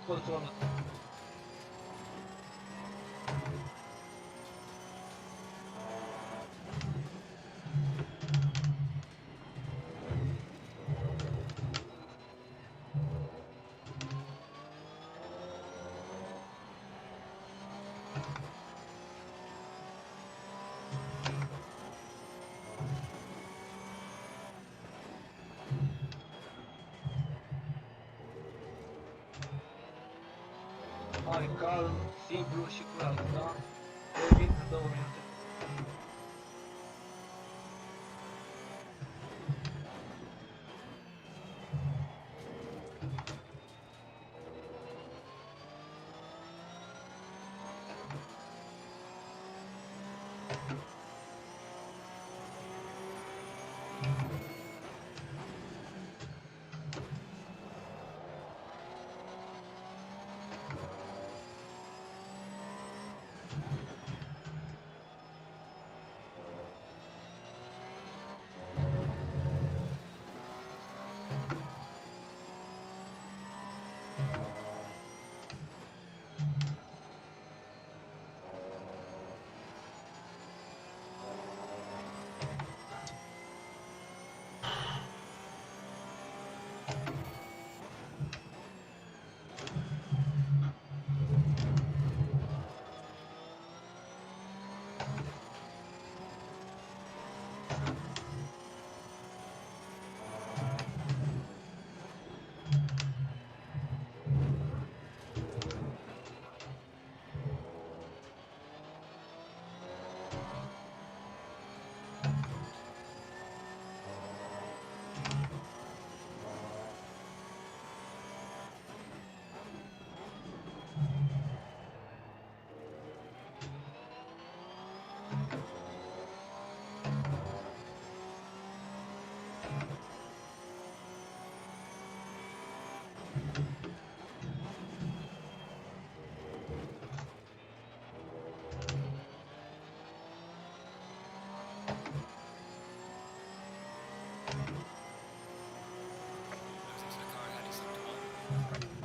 colțul ăla. Hai, calm, simplu și curat, da? Revin în 2 minute. Losing to the car, heading 7-1.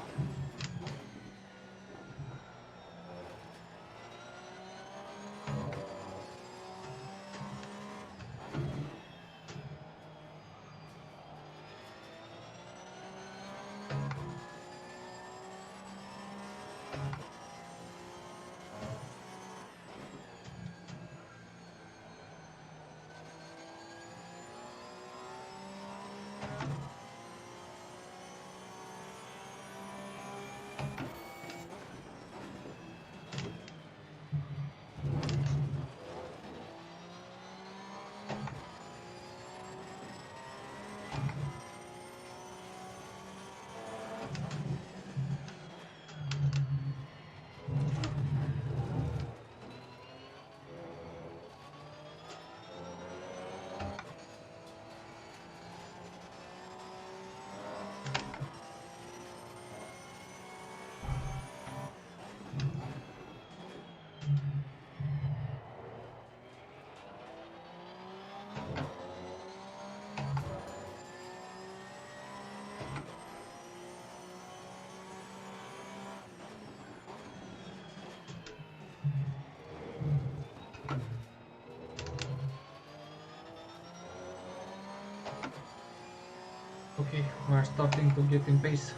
Okay, we're starting to get in pace.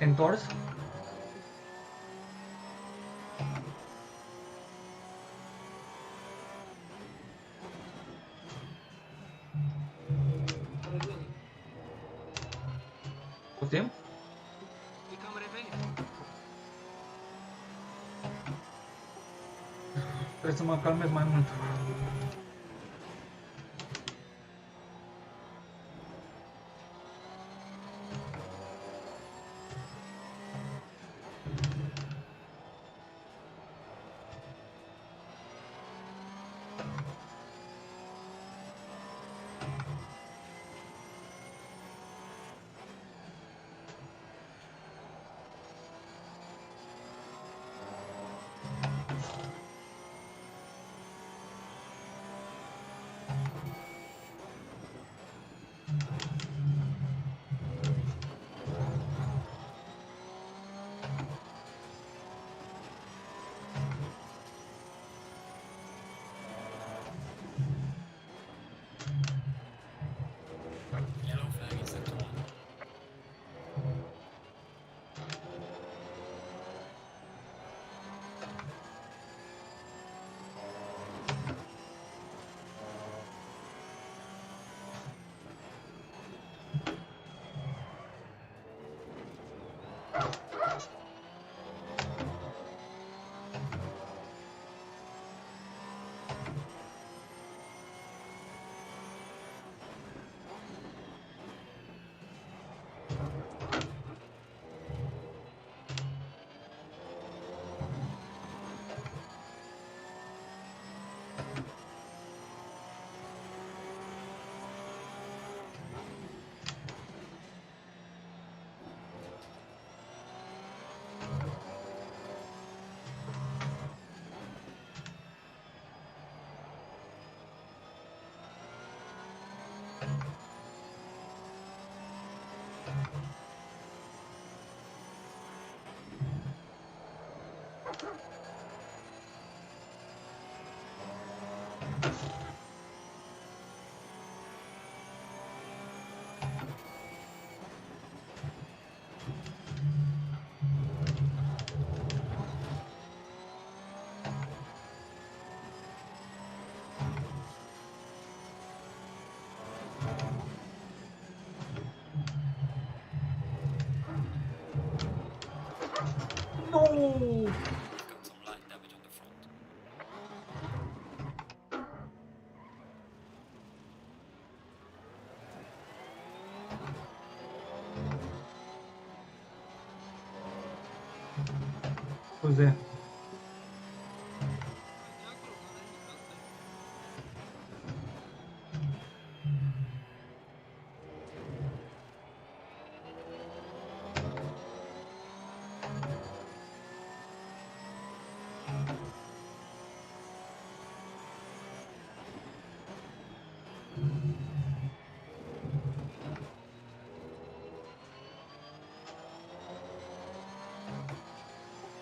întors. Revenit. Putem? E cam revenit. Trebuie să mă calmez mai mult. Yellow flag is sector 1. No! Got some light damage on the front. Scuze. De acolo, n-are nimic, asta e.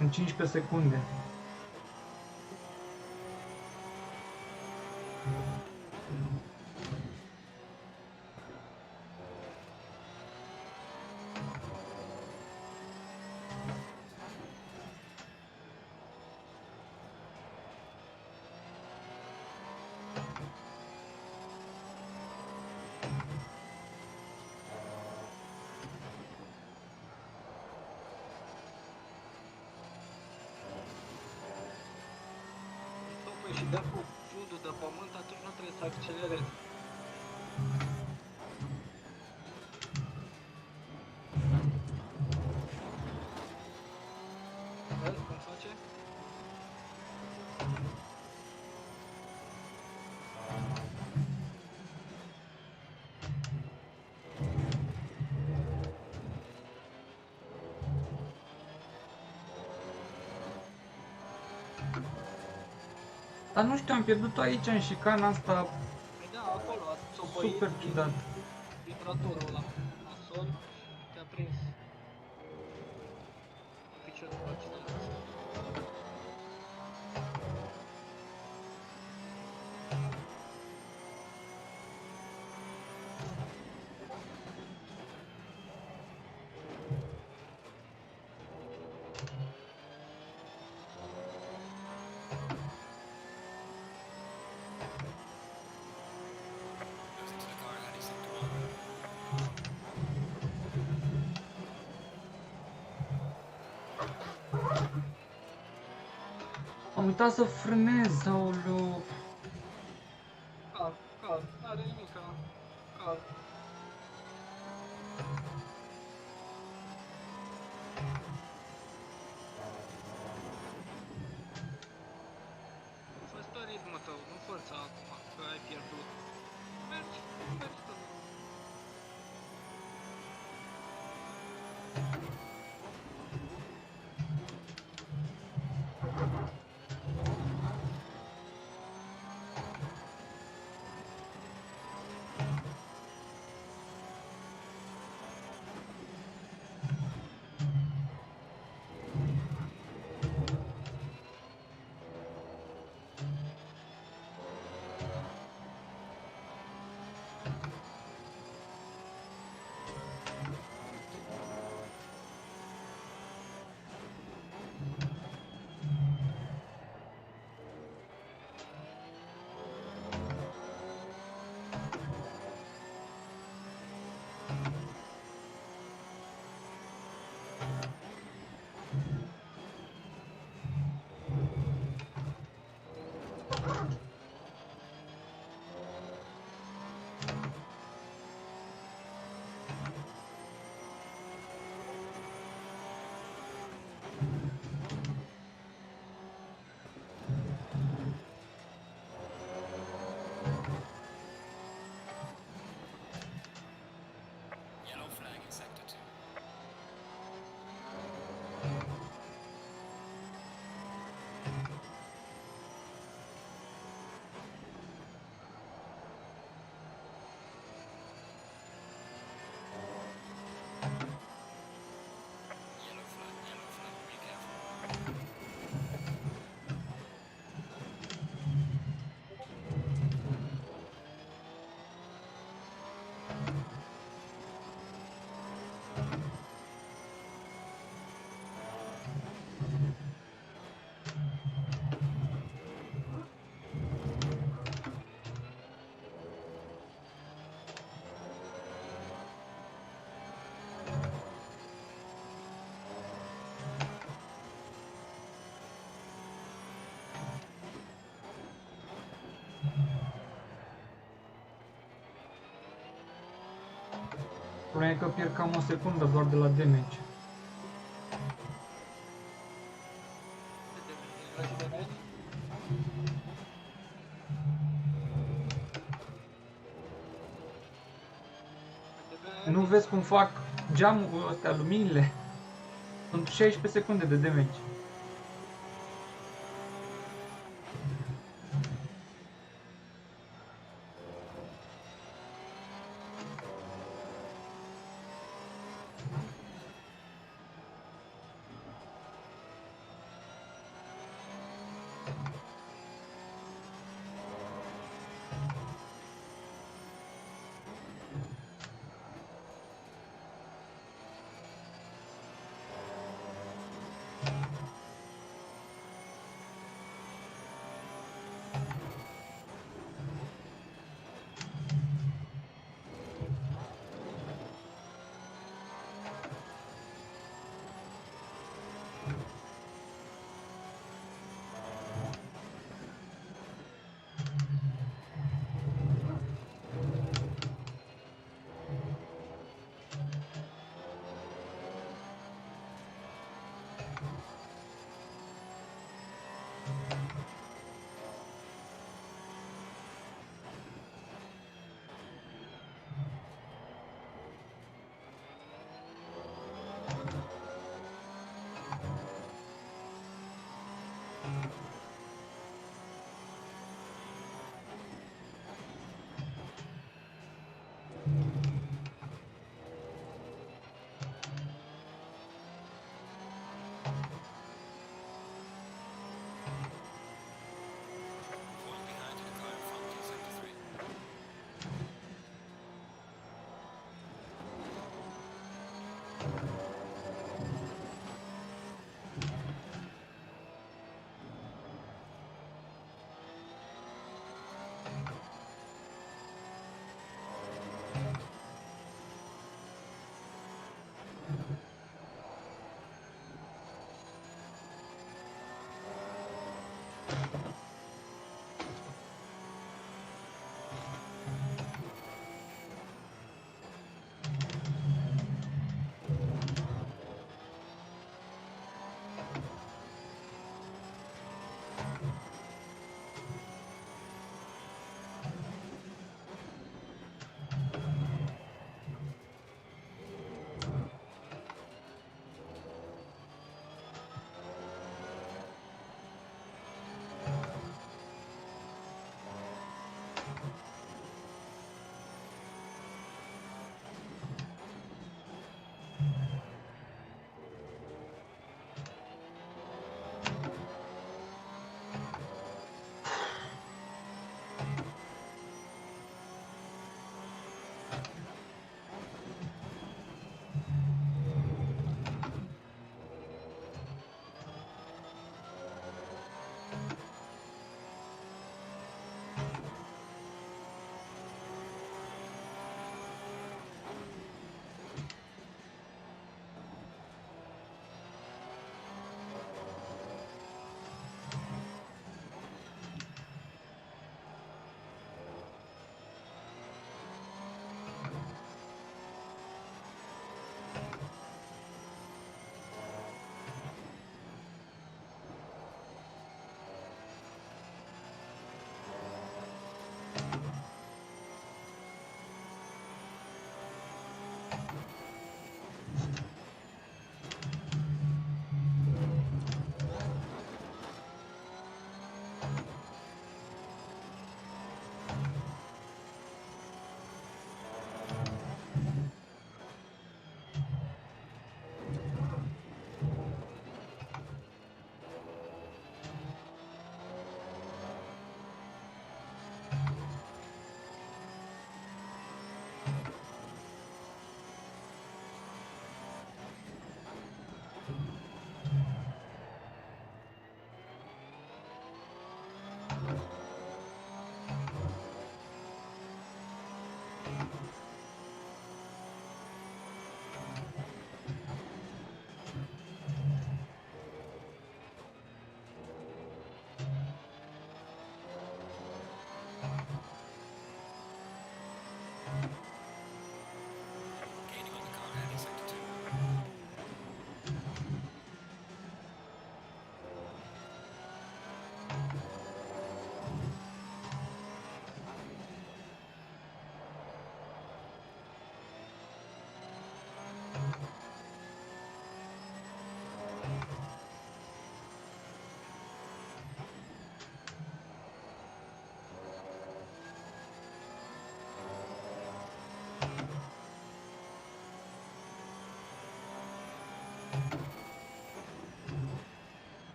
În 15 secunde. Păi și dă cu fundul de pământ, atunci nu trebuie să accelerezi. Vezi cum face? Dar nu știu, am pierdut aici în șicana asta. Păi da, acolo a țopăit Super din ciudat. vibratorul ăla nasol, te-a prins piciorul pe accident. uitat să frânez, aoleu. Cal, n-are nimica. Cal. Fă-ți pe ritmul tău, nu forța acum, că ai pierdut. Mergi tot. Yellow flag in sector 2. Yellow flag, be careful. Problema e că pierd cam o secundă doar de la damage. Cât de damage? Nu vezi cum fac geamul ăstea, luminile? Sunt 16 secunde de damage. Falling behind in the car in front in sector 3. Gaining on the car heading sector 2.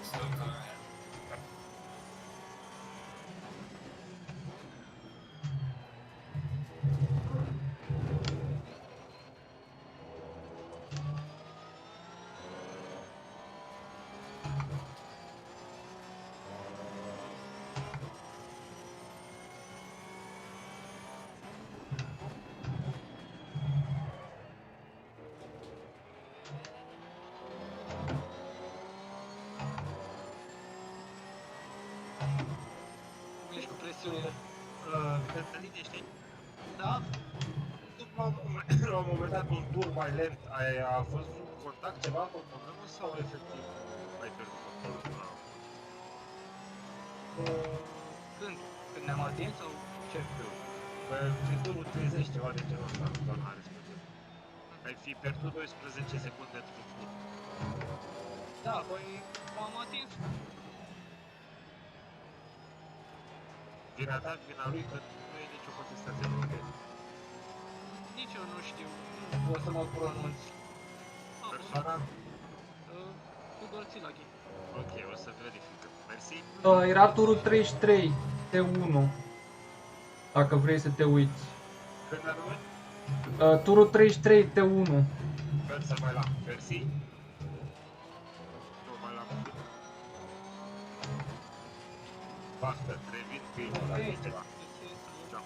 Slow car ahead. Cum ești cu presiunile? Cred că linie, știi? Da? La un moment dat, un tur mai lent, a fost un contact, ceva cu o problemă sau efectiv ai pierdut controlul până la urmă? Când? Când ne-am atins sau ce? Pe prin turul 30, ceva de genul ăsta, în zona respectivă. Ai fi pierdut 12 secunde într-un tur. Da, păi m-am atins. Vina ta, vina lui, că nu e nicio contestație de el. Nici eu nu știu. Nu pot să mă pronunț. Persoana? Tudor Țilaghi. Ok, o să verificăm. Mersi. Era turul 33, T1. Dacă vrei să te uiți. Când anume? Turul 33, T1. Sper să mai la. Mersi. Nu mai la. Basta, revin filmul dacă e ceva. Ciao.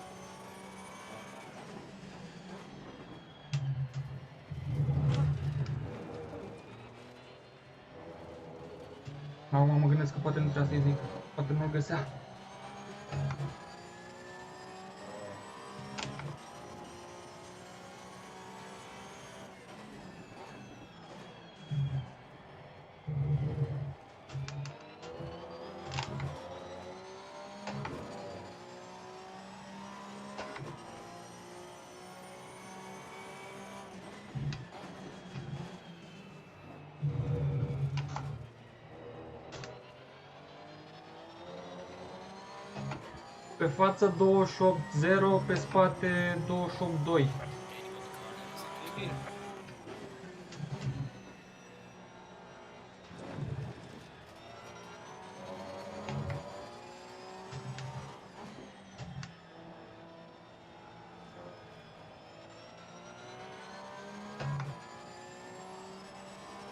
Acum mă gândesc că poate nu trebuia să-i zic. Poate nu-l găsea. Pe față 28-0, pe spate 28-2. E bine.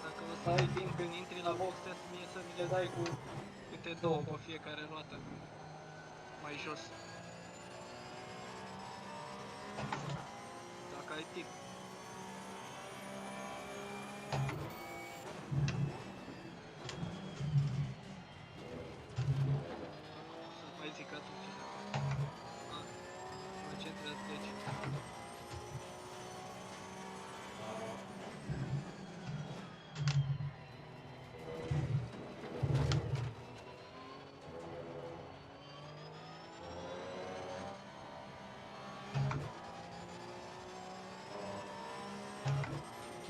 Dacă o să ai timp când intri la box, trebuie să mie să mi le dai cu câte două pe fiecare roată. Mai jos. Dacă ai timp. Să mai zic atunci. Concentrează deci.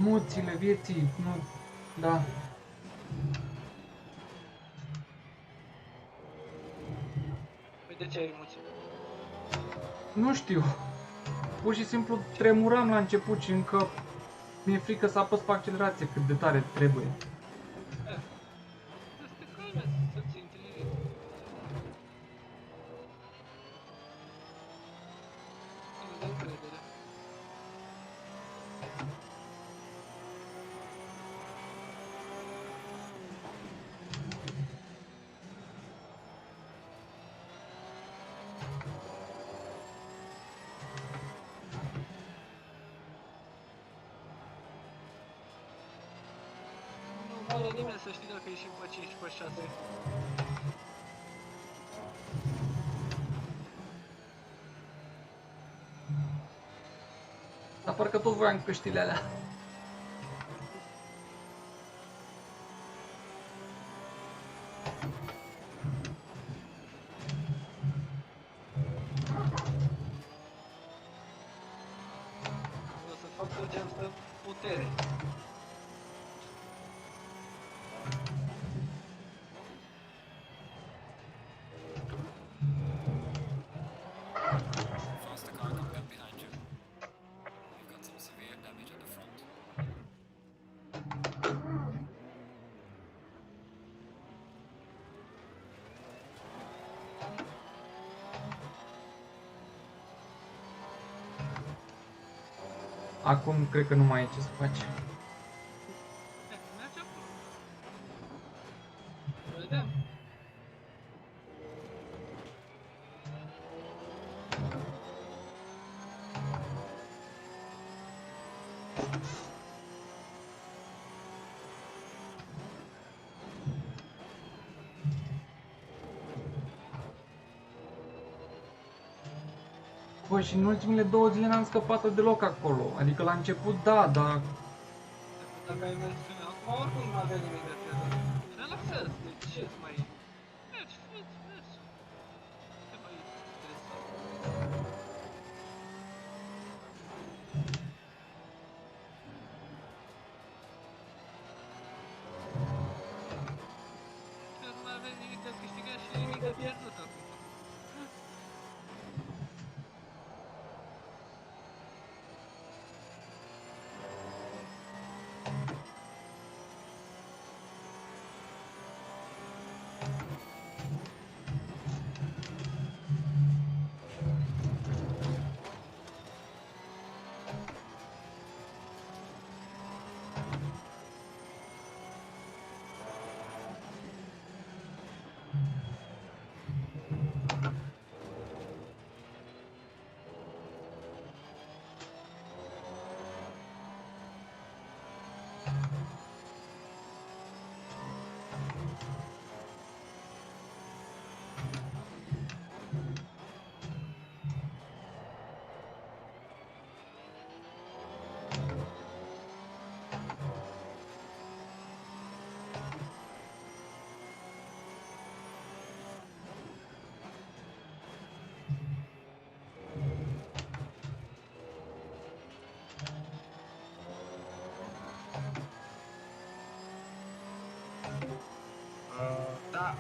Moțile vieții, nu, da. Păi de ce ai emoții? Nu știu. Pur și simplu tremuram la început și încă mi-e frică să apăs pe accelerație cât de tare trebuie. Să te calmezi, să ții întâlnire. Nu de încredere. Nu moare nimeni să știi dacă ieșim pe 5 pe 6. Dar parcă tot voiam căștile alea. O să fac tot ce am stă putere. Faster car coming up behind you. You've got some severe damage at the front. Acum cred că nu mai e ce să faci. Merge acolo. Vedem. Bă, și în ultimele 2 zile n-am scăpat deloc acolo. Adică la început da, dar Dacă ai mers până acum, oricum nu avea nimic de pierdut. Relaxează-te, de ce îți mai... Mergi, mergi. Te mai stresa. Că nu mai avem nimic de câștigat și nimic de pierdut acum.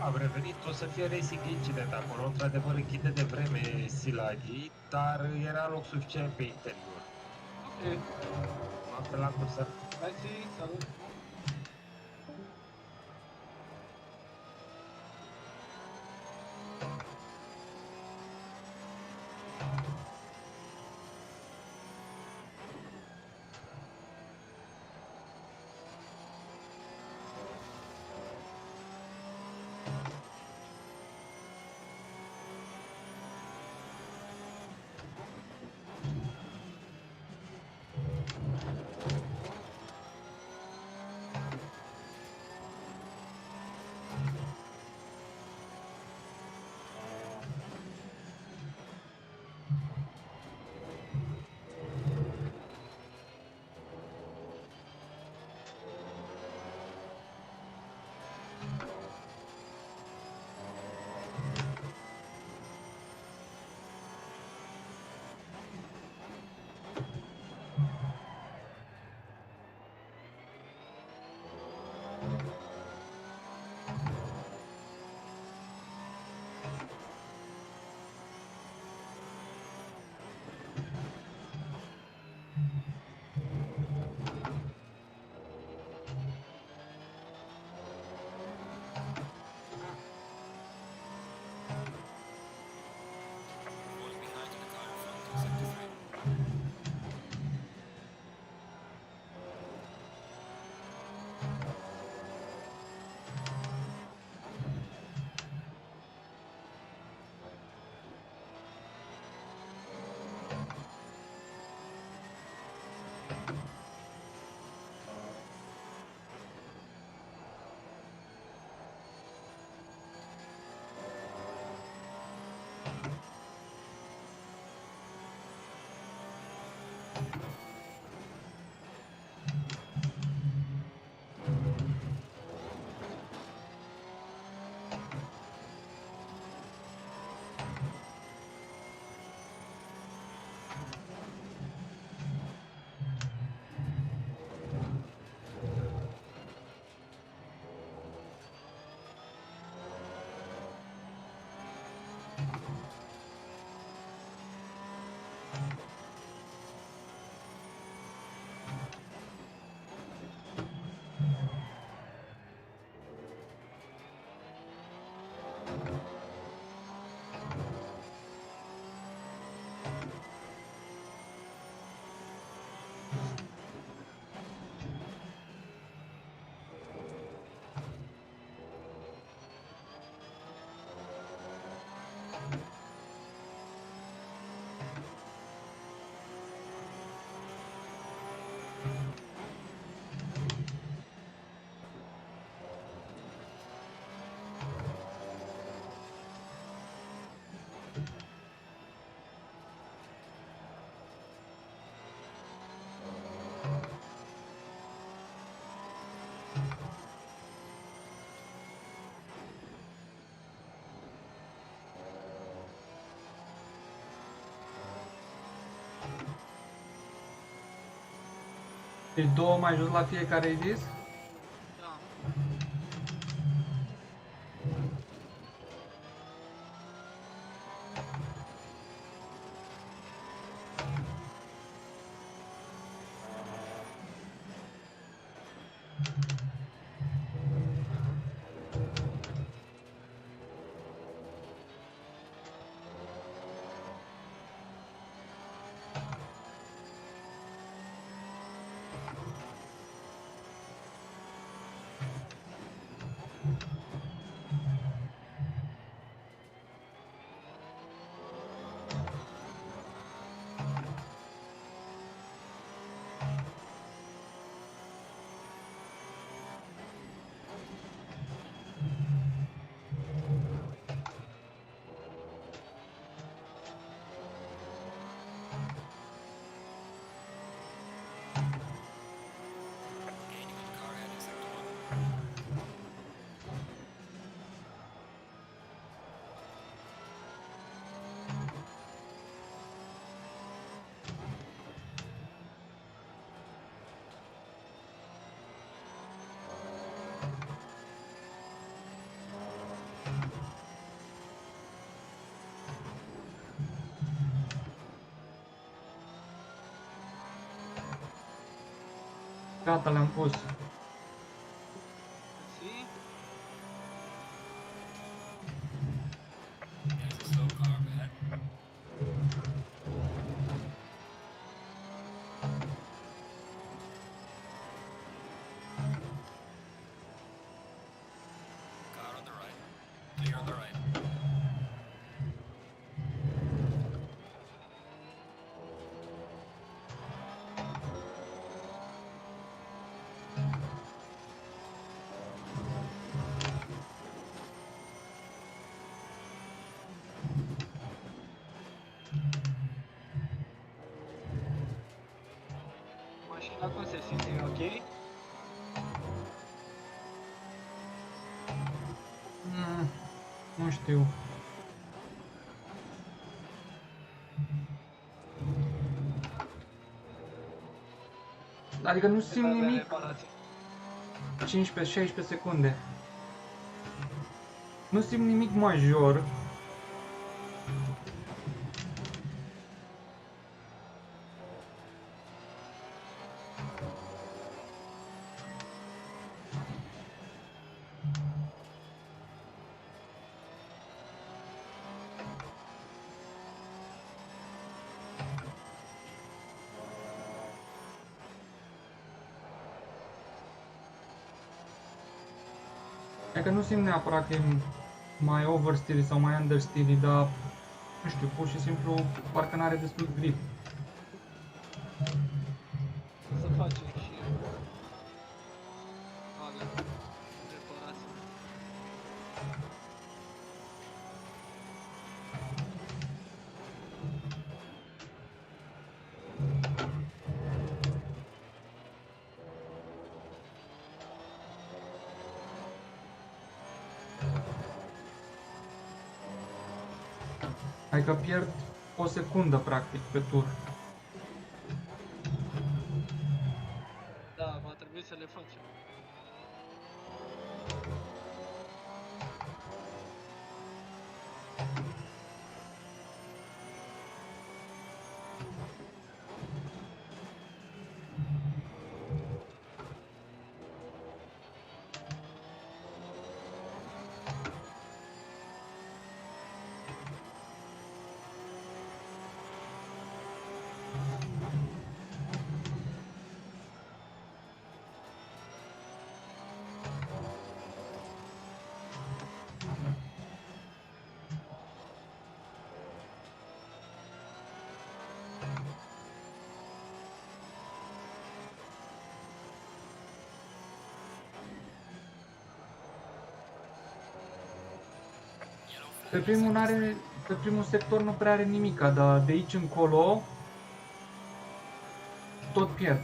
Am revenit, o să fie racing incident acolo, într-adevăr închide de vreme silagii, dar era loc suficient pe interior. Ok, Altfel la cursă. mersi, salut. Falling behind in the car in front of sector 3. Deci două mai jos la fiecare ai zis? Da. Gaining on the car ahead in sector 1. Gata, le-am pus. See? There's a slow car up ahead. Car on the right. Clear on the right. Mașina cum se simte? E ok? Nu știu. Adică nu simt Cât avea nimic. reparație? 15-16 secunde. Nu simt nimic major. Adică nu simt neapărat că e mai oversteer sau mai understeer, dar nu știu, pur și simplu parcă n-are destul grip. Să facem și alea, reparații. Adică pierd o secundă practic pe tur. Da, va trebui să le facem. Pe primul sector nu prea are nimica, dar de aici încolo tot pierd.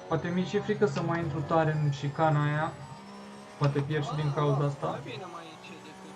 Poate mi-e și frică să mai intru tare în chicana aia. Poate pierd și din cauza asta. Mai bine mai încet decât...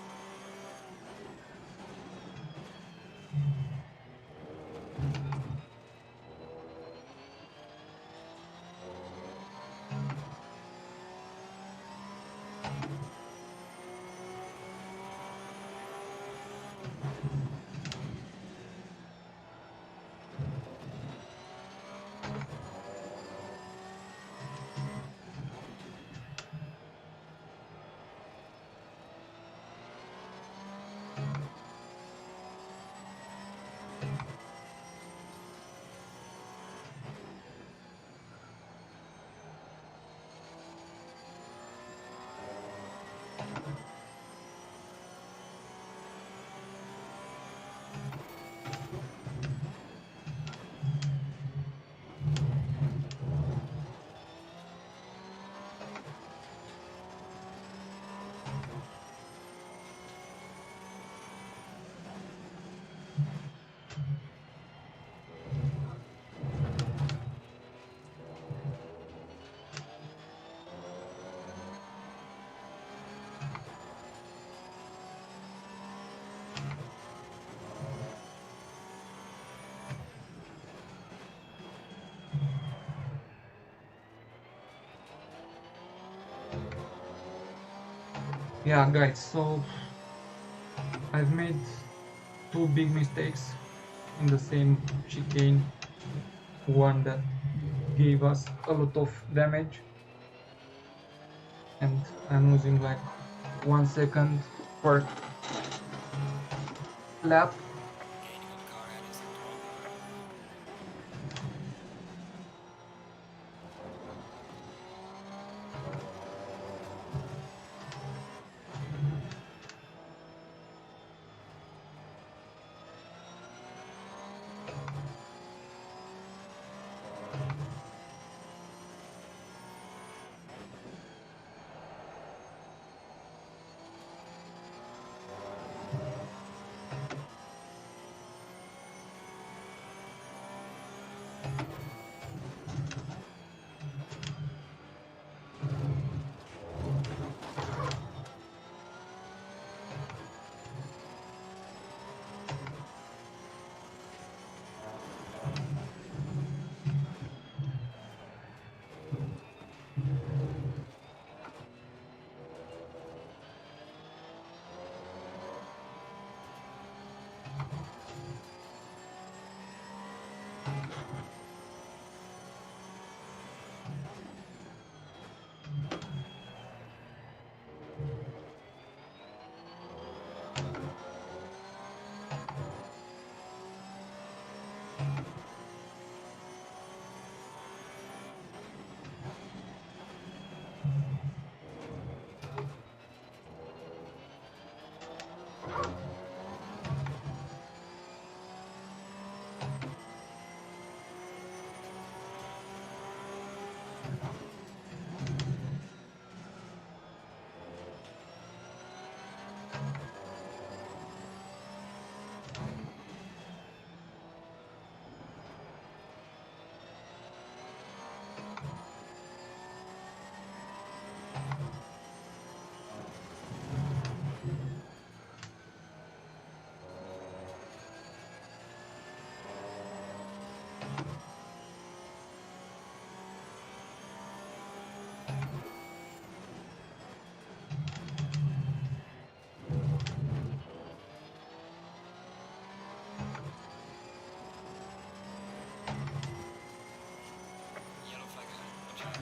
Yeah, guys, so I've made two big mistakes in the same chicane, one that gave us a lot of damage, and I'm losing like 1 second per lap. Gaining on the car ahead is sector 1. Yellow flag ahead. Watch out.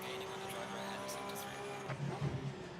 Gaining on the driver ahead of sector 3.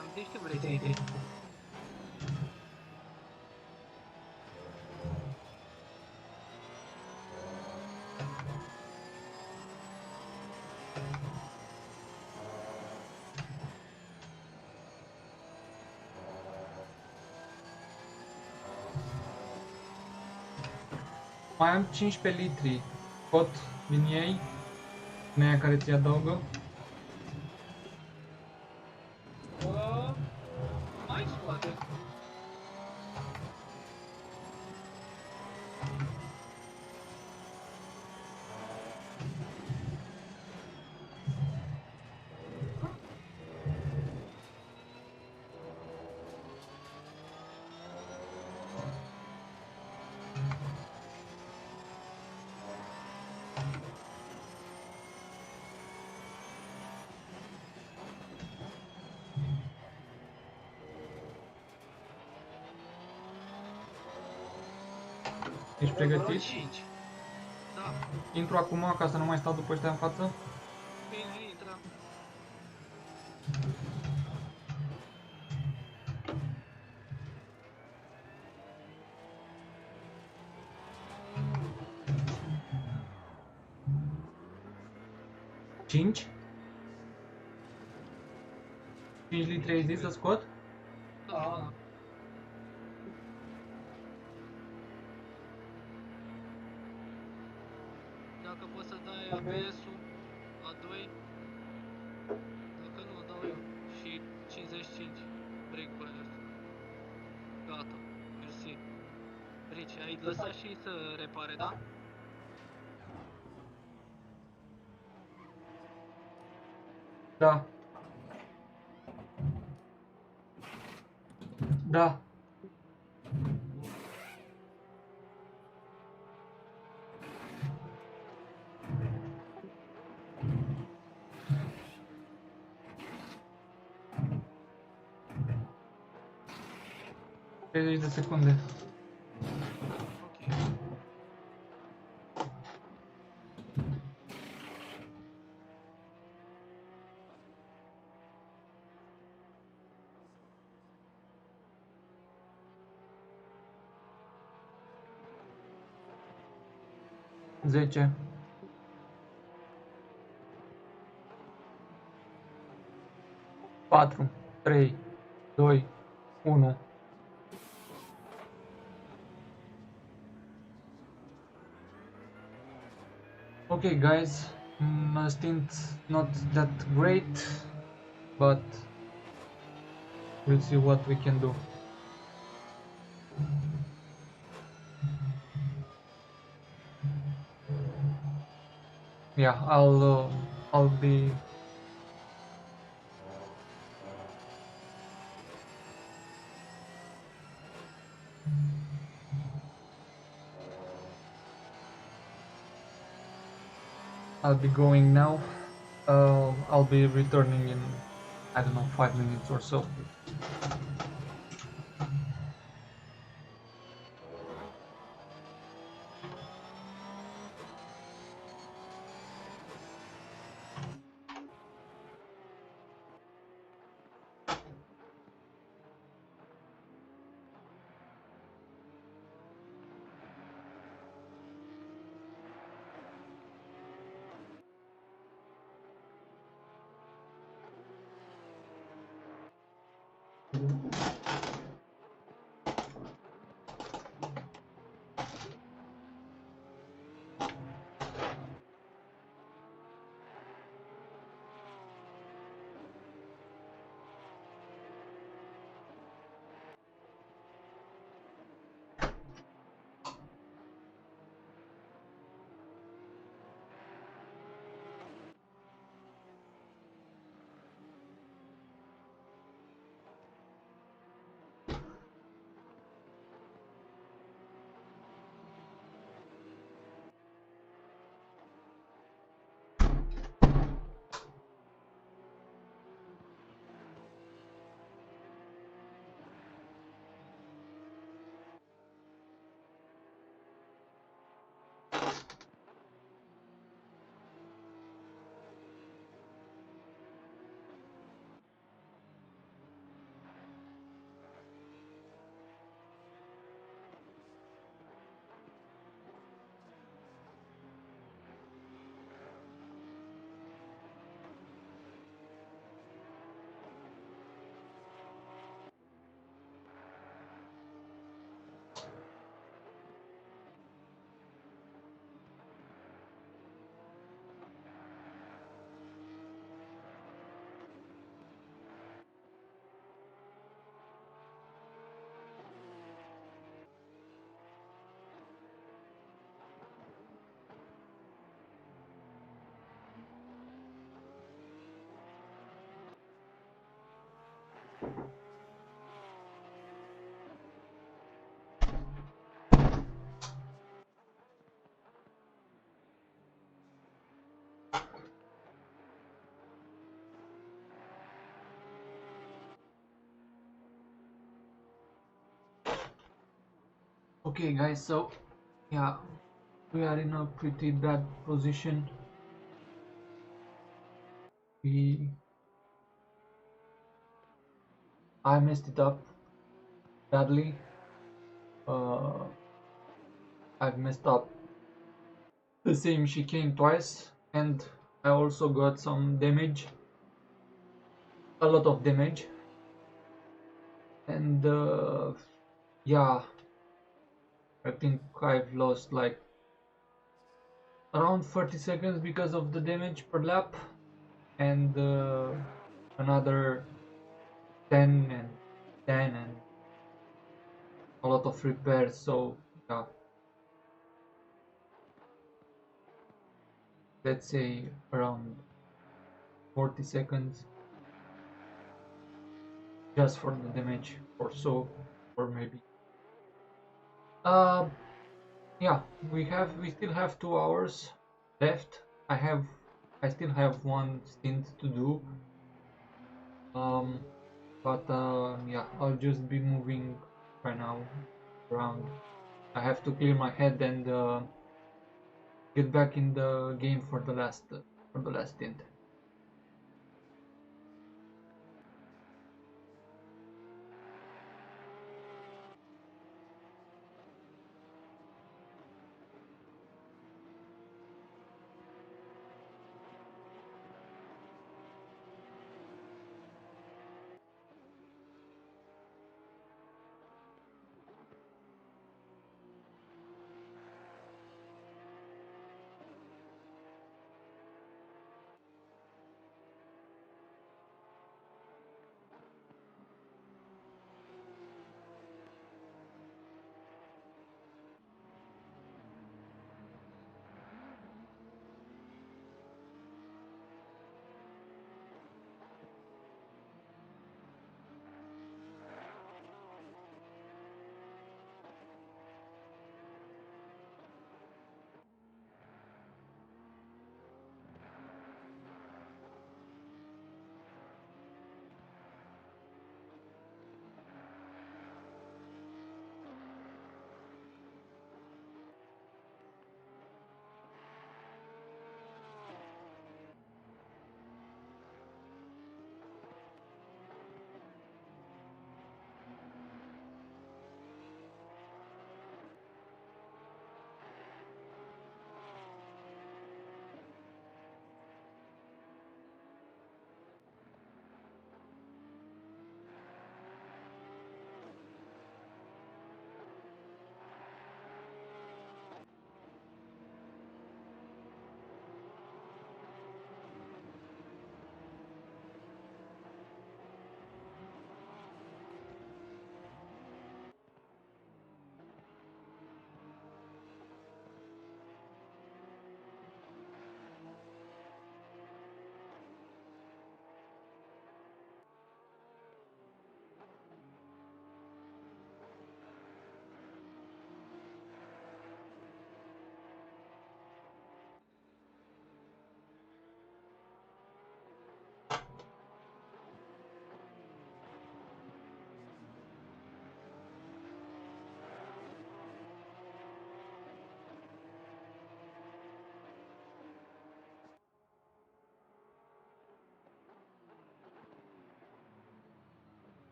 Am zis ce vrei să intri. Mai am 15 litri. Pot din ei? Din aia care ți adaugă? Mai scoate. Ești Vreo pregătit? 5. Da, Intru acum ca să nu mai stau după ăștia în față. bine, intră. Cinci 5 litri ai zis să scot? Da, da. Dacă poți să dai ABS-ul la 2, dacă nu, dau eu. Și 55 brake bias. Gata, mersi. Rich, ai lăsat și să repare, da? Da. Da. Treizeci de secunde. Ok. 10. 4, 3, 2, 1. Okay guys, stint not that great, but we'll see what we can do. Yeah, I'll be going now. I'll be returning in, I don't know, 5 minutes or so. Okay guys, so Yeah, we are in a pretty bad position. We I messed it up badly. Uh, I've messed up the same chicane twice, and I also got some damage, a lot of damage, and yeah, I think I've lost like around 30 seconds because of the damage per lap, and another 10 and 10 and a lot of repairs. So yeah, let's say around 40 seconds just for the damage or so, or maybe. Uh, yeah, we still have 2 hours left. I still have one stint to do. Um, but yeah, I'll just be moving right now around. I have to clear my head and get back in the game for the last stint.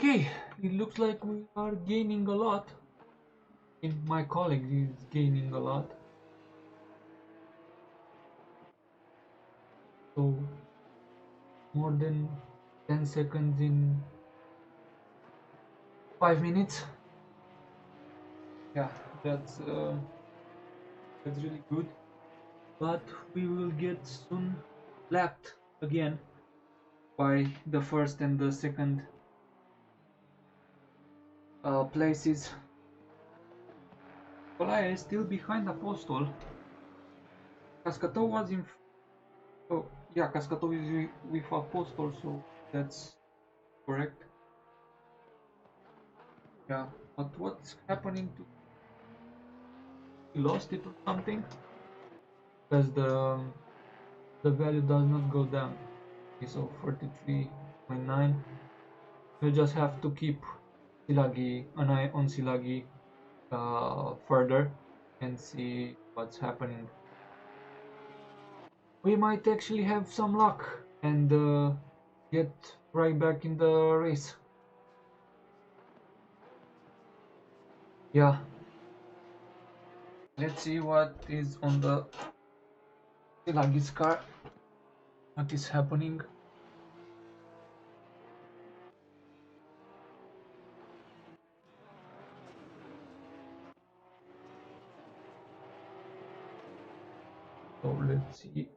Okay, it looks like we are gaining a lot. And my colleague is gaining a lot. So more than 10 seconds in 5 minutes. Yeah, that's really good. But we will get soon lapped again by the first and the second places. Colaya is still behind Apostol. Cascatou was in. Oh, yeah, Cascatou is with Apostol, so that's correct. Yeah, but what's happening to. He lost it or something? Because the value does not go down. Okay, so 43.9. You just have to keep Silagi, an eye on Silagi further and see what's happening. We might actually have some luck and get right back in the race. Yeah. Let's see what is on the Silagi's car. What is happening? So let's see.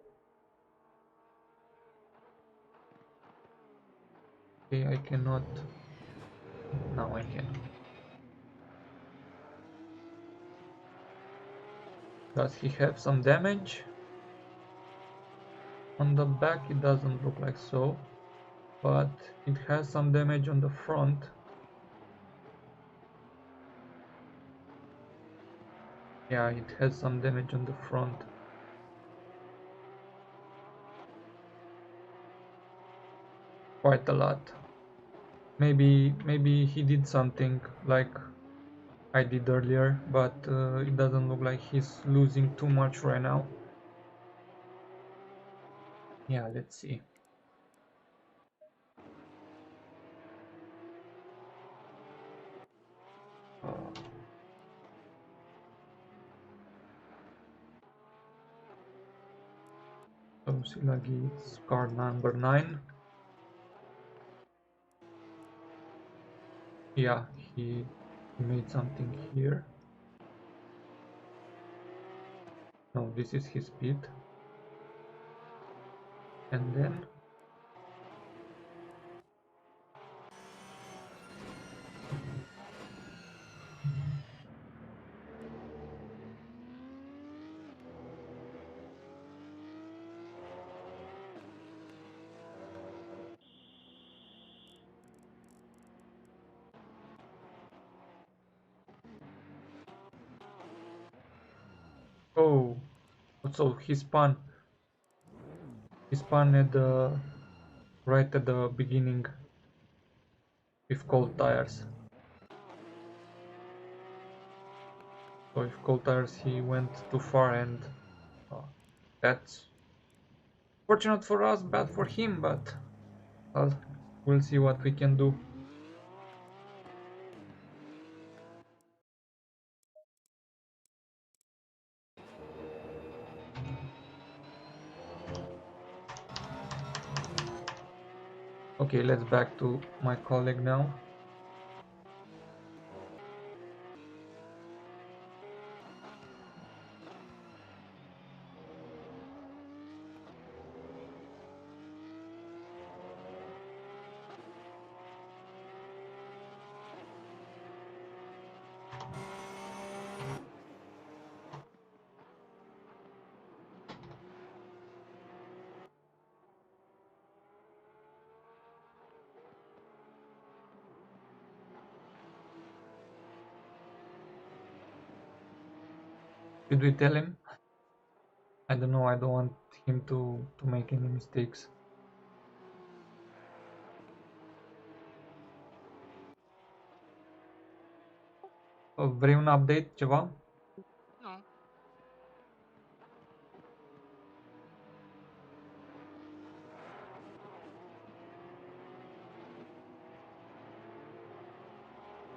Okay, I cannot. Now I can. Does he have some damage? On the back it doesn't look like so, but it has some damage on the front. Yeah, it has some damage on the front. Quite a lot. Maybe he did something like I did earlier, but it doesn't look like he's losing too much right now. Yeah, let's see. So Silagi is car number 9. Yeah, he made something here. No, this is his speed. And then oh, so he spun at the right at the beginning with cold tires. So with cold tires he went too far, and that's fortunate for us, bad for him, but well, we'll see what we can do. Okay, let's back to my colleague now. Did we tell him? I don't know, I don't want him to make any mistakes. Vrei un update, ceva? Nu.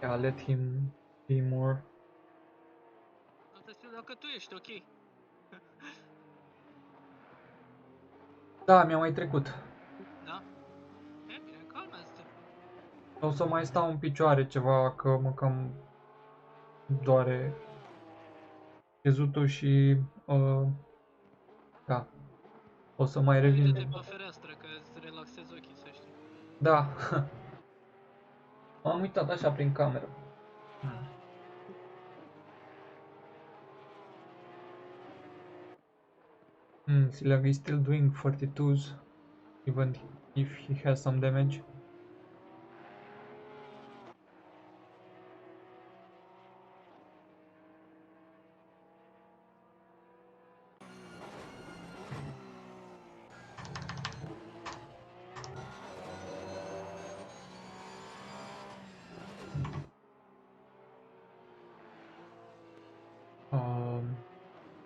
Yeah, let him be more. Asta știu dacă tu ești ok. Da, mi-a mai trecut. Da? E bine, calmează-te. O să mai stau în picioare ceva, că mă cam doare chezutul și da, o să mai revin. Uite-te pe fereastră, că îți relaxezi ochii, să știi. Da, m-am uitat așa prin cameră. Silag is still doing 42s, even if he has some damage.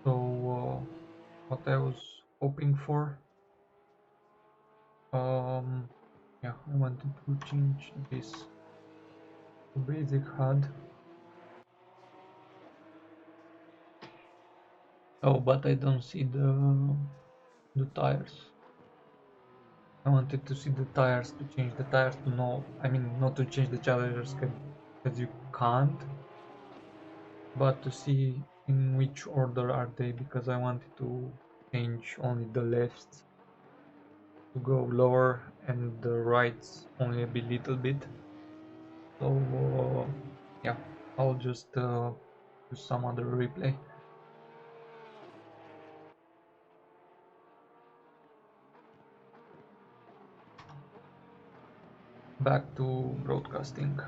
So what I was hoping for, yeah, I wanted to change this to basic HUD. Oh, but I don't see the tires. I wanted to see the tires, to change the tires, to know, I mean, not to change the tires because you can't, but to see in which order are they, because I wanted to change only the lefts to go lower and the rights only a little bit. So yeah, I'll just do some other replay. Back to broadcasting.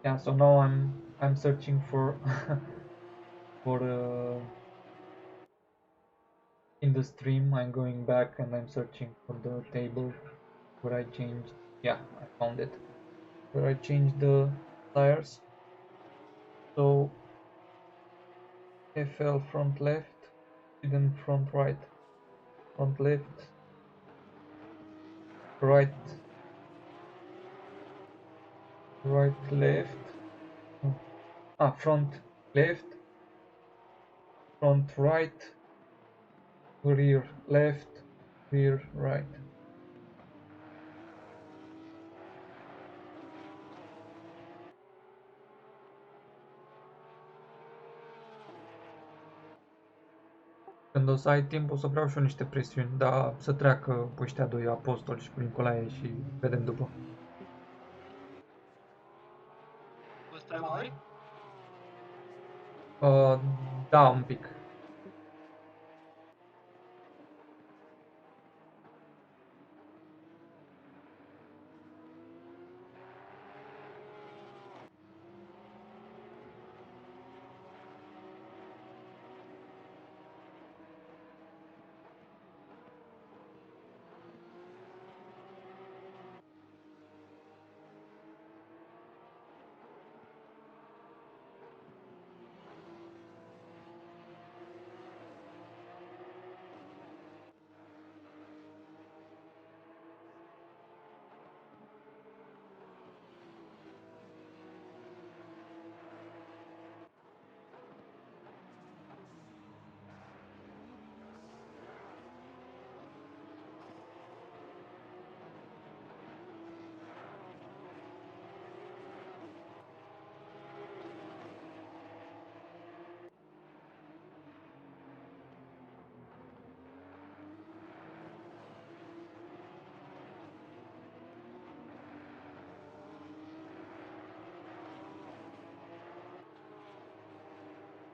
Yeah, so now I'm searching for for in the stream. I'm going back and I'm searching for the table where I changed. Yeah, I found it. Where I changed the tires. So FL front left, then front right, front left, right, right left. Front left, front right, rear left, rear right. Când o să ai timp, o să vreau și eu niște presiuni, dar să treacă pe ăștia doi apostoli și cu Nicolae și vedem după. Ăsta e mare? Da, un pic.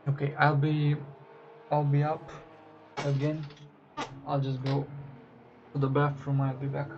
Okay, I'll be up again. I'll just go to the bathroom. I'll be back.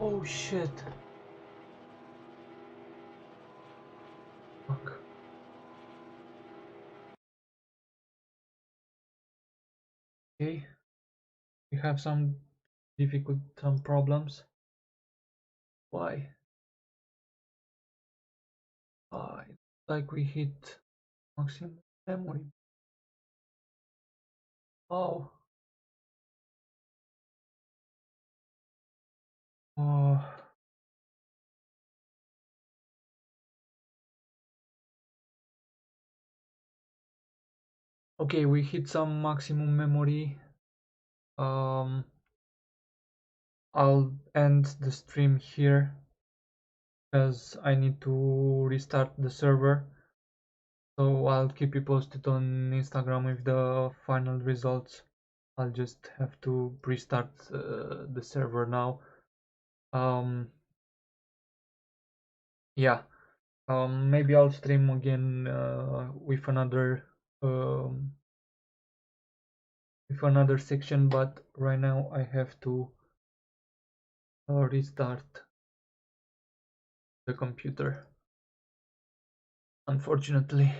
Oh shit. Fuck. Okay. We have some problems. Why? It's like we hit maximum memory. Oh. Oh. Okay, we hit some maximum memory. I'll end the stream here because I need to restart the server. So I'll keep you posted on Instagram with the final results. I'll just have to restart the server now. Yeah. Maybe I'll stream again with another section, but right now I have to restart the computer, unfortunately.